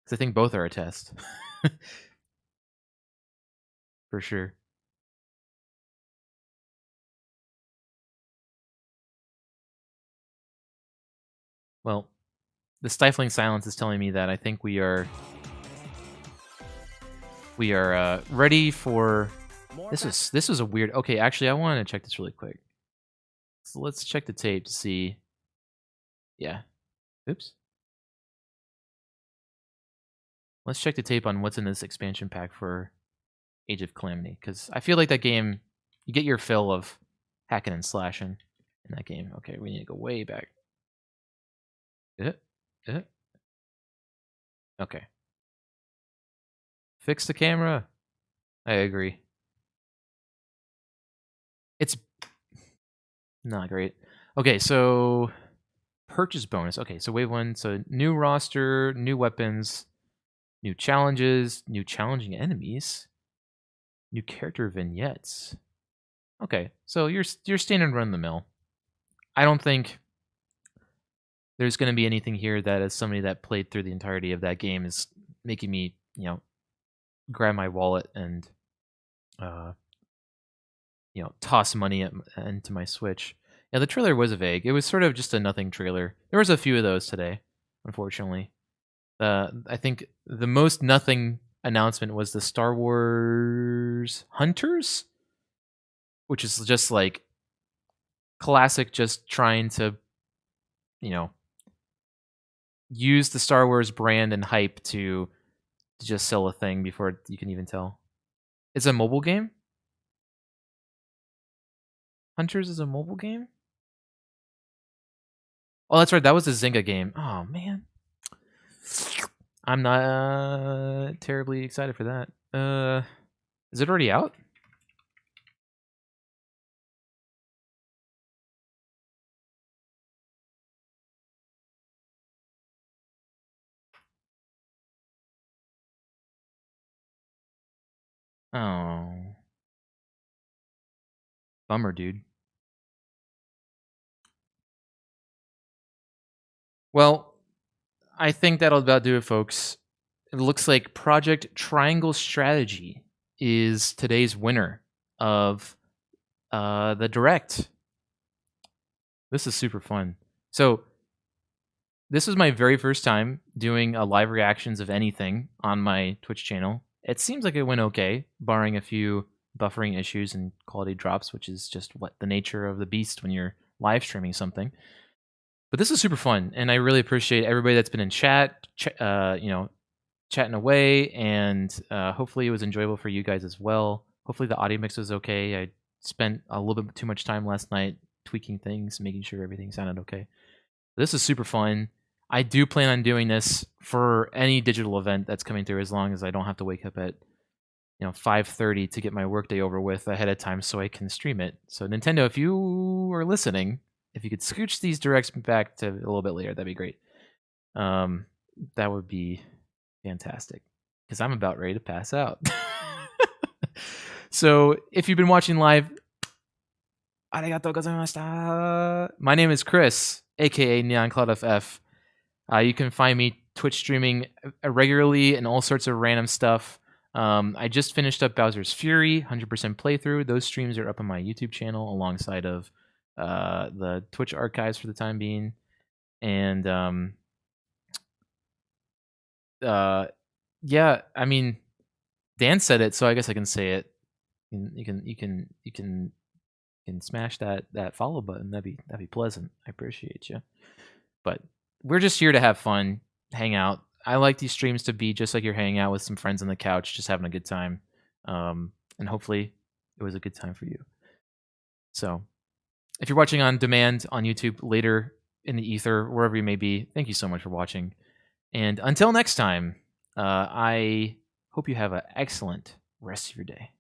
Because I think both are a test. For sure. Well, the stifling silence is telling me that I think we are ready for this was a weird. Okay, actually I want to check this really quick. So let's check the tape to see. Yeah. Oops. Let's check the tape on what's in this expansion pack for Age of Calamity, because I feel like that game, you get your fill of hacking and slashing in that game. Okay, we need to go way back. Okay. Fix the camera. I agree. It's not great. Okay, so purchase bonus. Okay, so wave 1. So new roster, new weapons, new challenges, new challenging enemies, new character vignettes. Okay, so you're standard run the mill. I don't think there's going to be anything here that, as somebody that played through the entirety of that game, is making me, grab my wallet and, toss money into my Switch. Yeah, the trailer was vague. It was sort of just a nothing trailer. There was a few of those today, unfortunately. I think the most nothing announcement was the Star Wars Hunters, which is just like classic, just trying to, use the Star Wars brand and hype to just sell a thing before you can even tell. It's a mobile game? Hunters is a mobile game? Oh, that's right. That was a Zynga game. Oh, man. I'm not terribly excited for that. Is it already out? Oh. Bummer, dude. Well, I think that'll about do it, folks. It looks like Project Triangle Strategy is today's winner of the Direct. This is super fun. So, this was my very first time doing a live reactions of anything on my Twitch channel. It seems like it went okay, barring a few buffering issues and quality drops, which is just what the nature of the beast when you're live streaming something. But this is super fun, and I really appreciate everybody that's been in chat, chatting away, and hopefully it was enjoyable for you guys as well. Hopefully the audio mix was okay. I spent a little bit too much time last night tweaking things, making sure everything sounded okay. This is super fun. I do plan on doing this for any digital event that's coming through, as long as I don't have to wake up at 5:30 to get my workday over with ahead of time so I can stream it. So Nintendo, if you are listening, if you could scooch these directs back to a little bit later, that'd be great. That would be fantastic, because I'm about ready to pass out. So if you've been watching live, arigatou gozaimashita. My name is Chris, aka NeonCloudFF. You can find me Twitch streaming regularly and all sorts of random stuff. I just finished up Bowser's Fury 100% playthrough. Those streams are up on my YouTube channel alongside of the Twitch archives for the time being. And yeah, I mean, Dan said it, so I guess I can say it. You can smash that follow button. That'd be pleasant. I appreciate you. But we're just here to have fun, hang out. I like these streams to be just like you're hanging out with some friends on the couch, just having a good time. And hopefully it was a good time for you. So if you're watching on demand on YouTube later in the ether, wherever you may be, thank you so much for watching. And until next time, I hope you have an excellent rest of your day.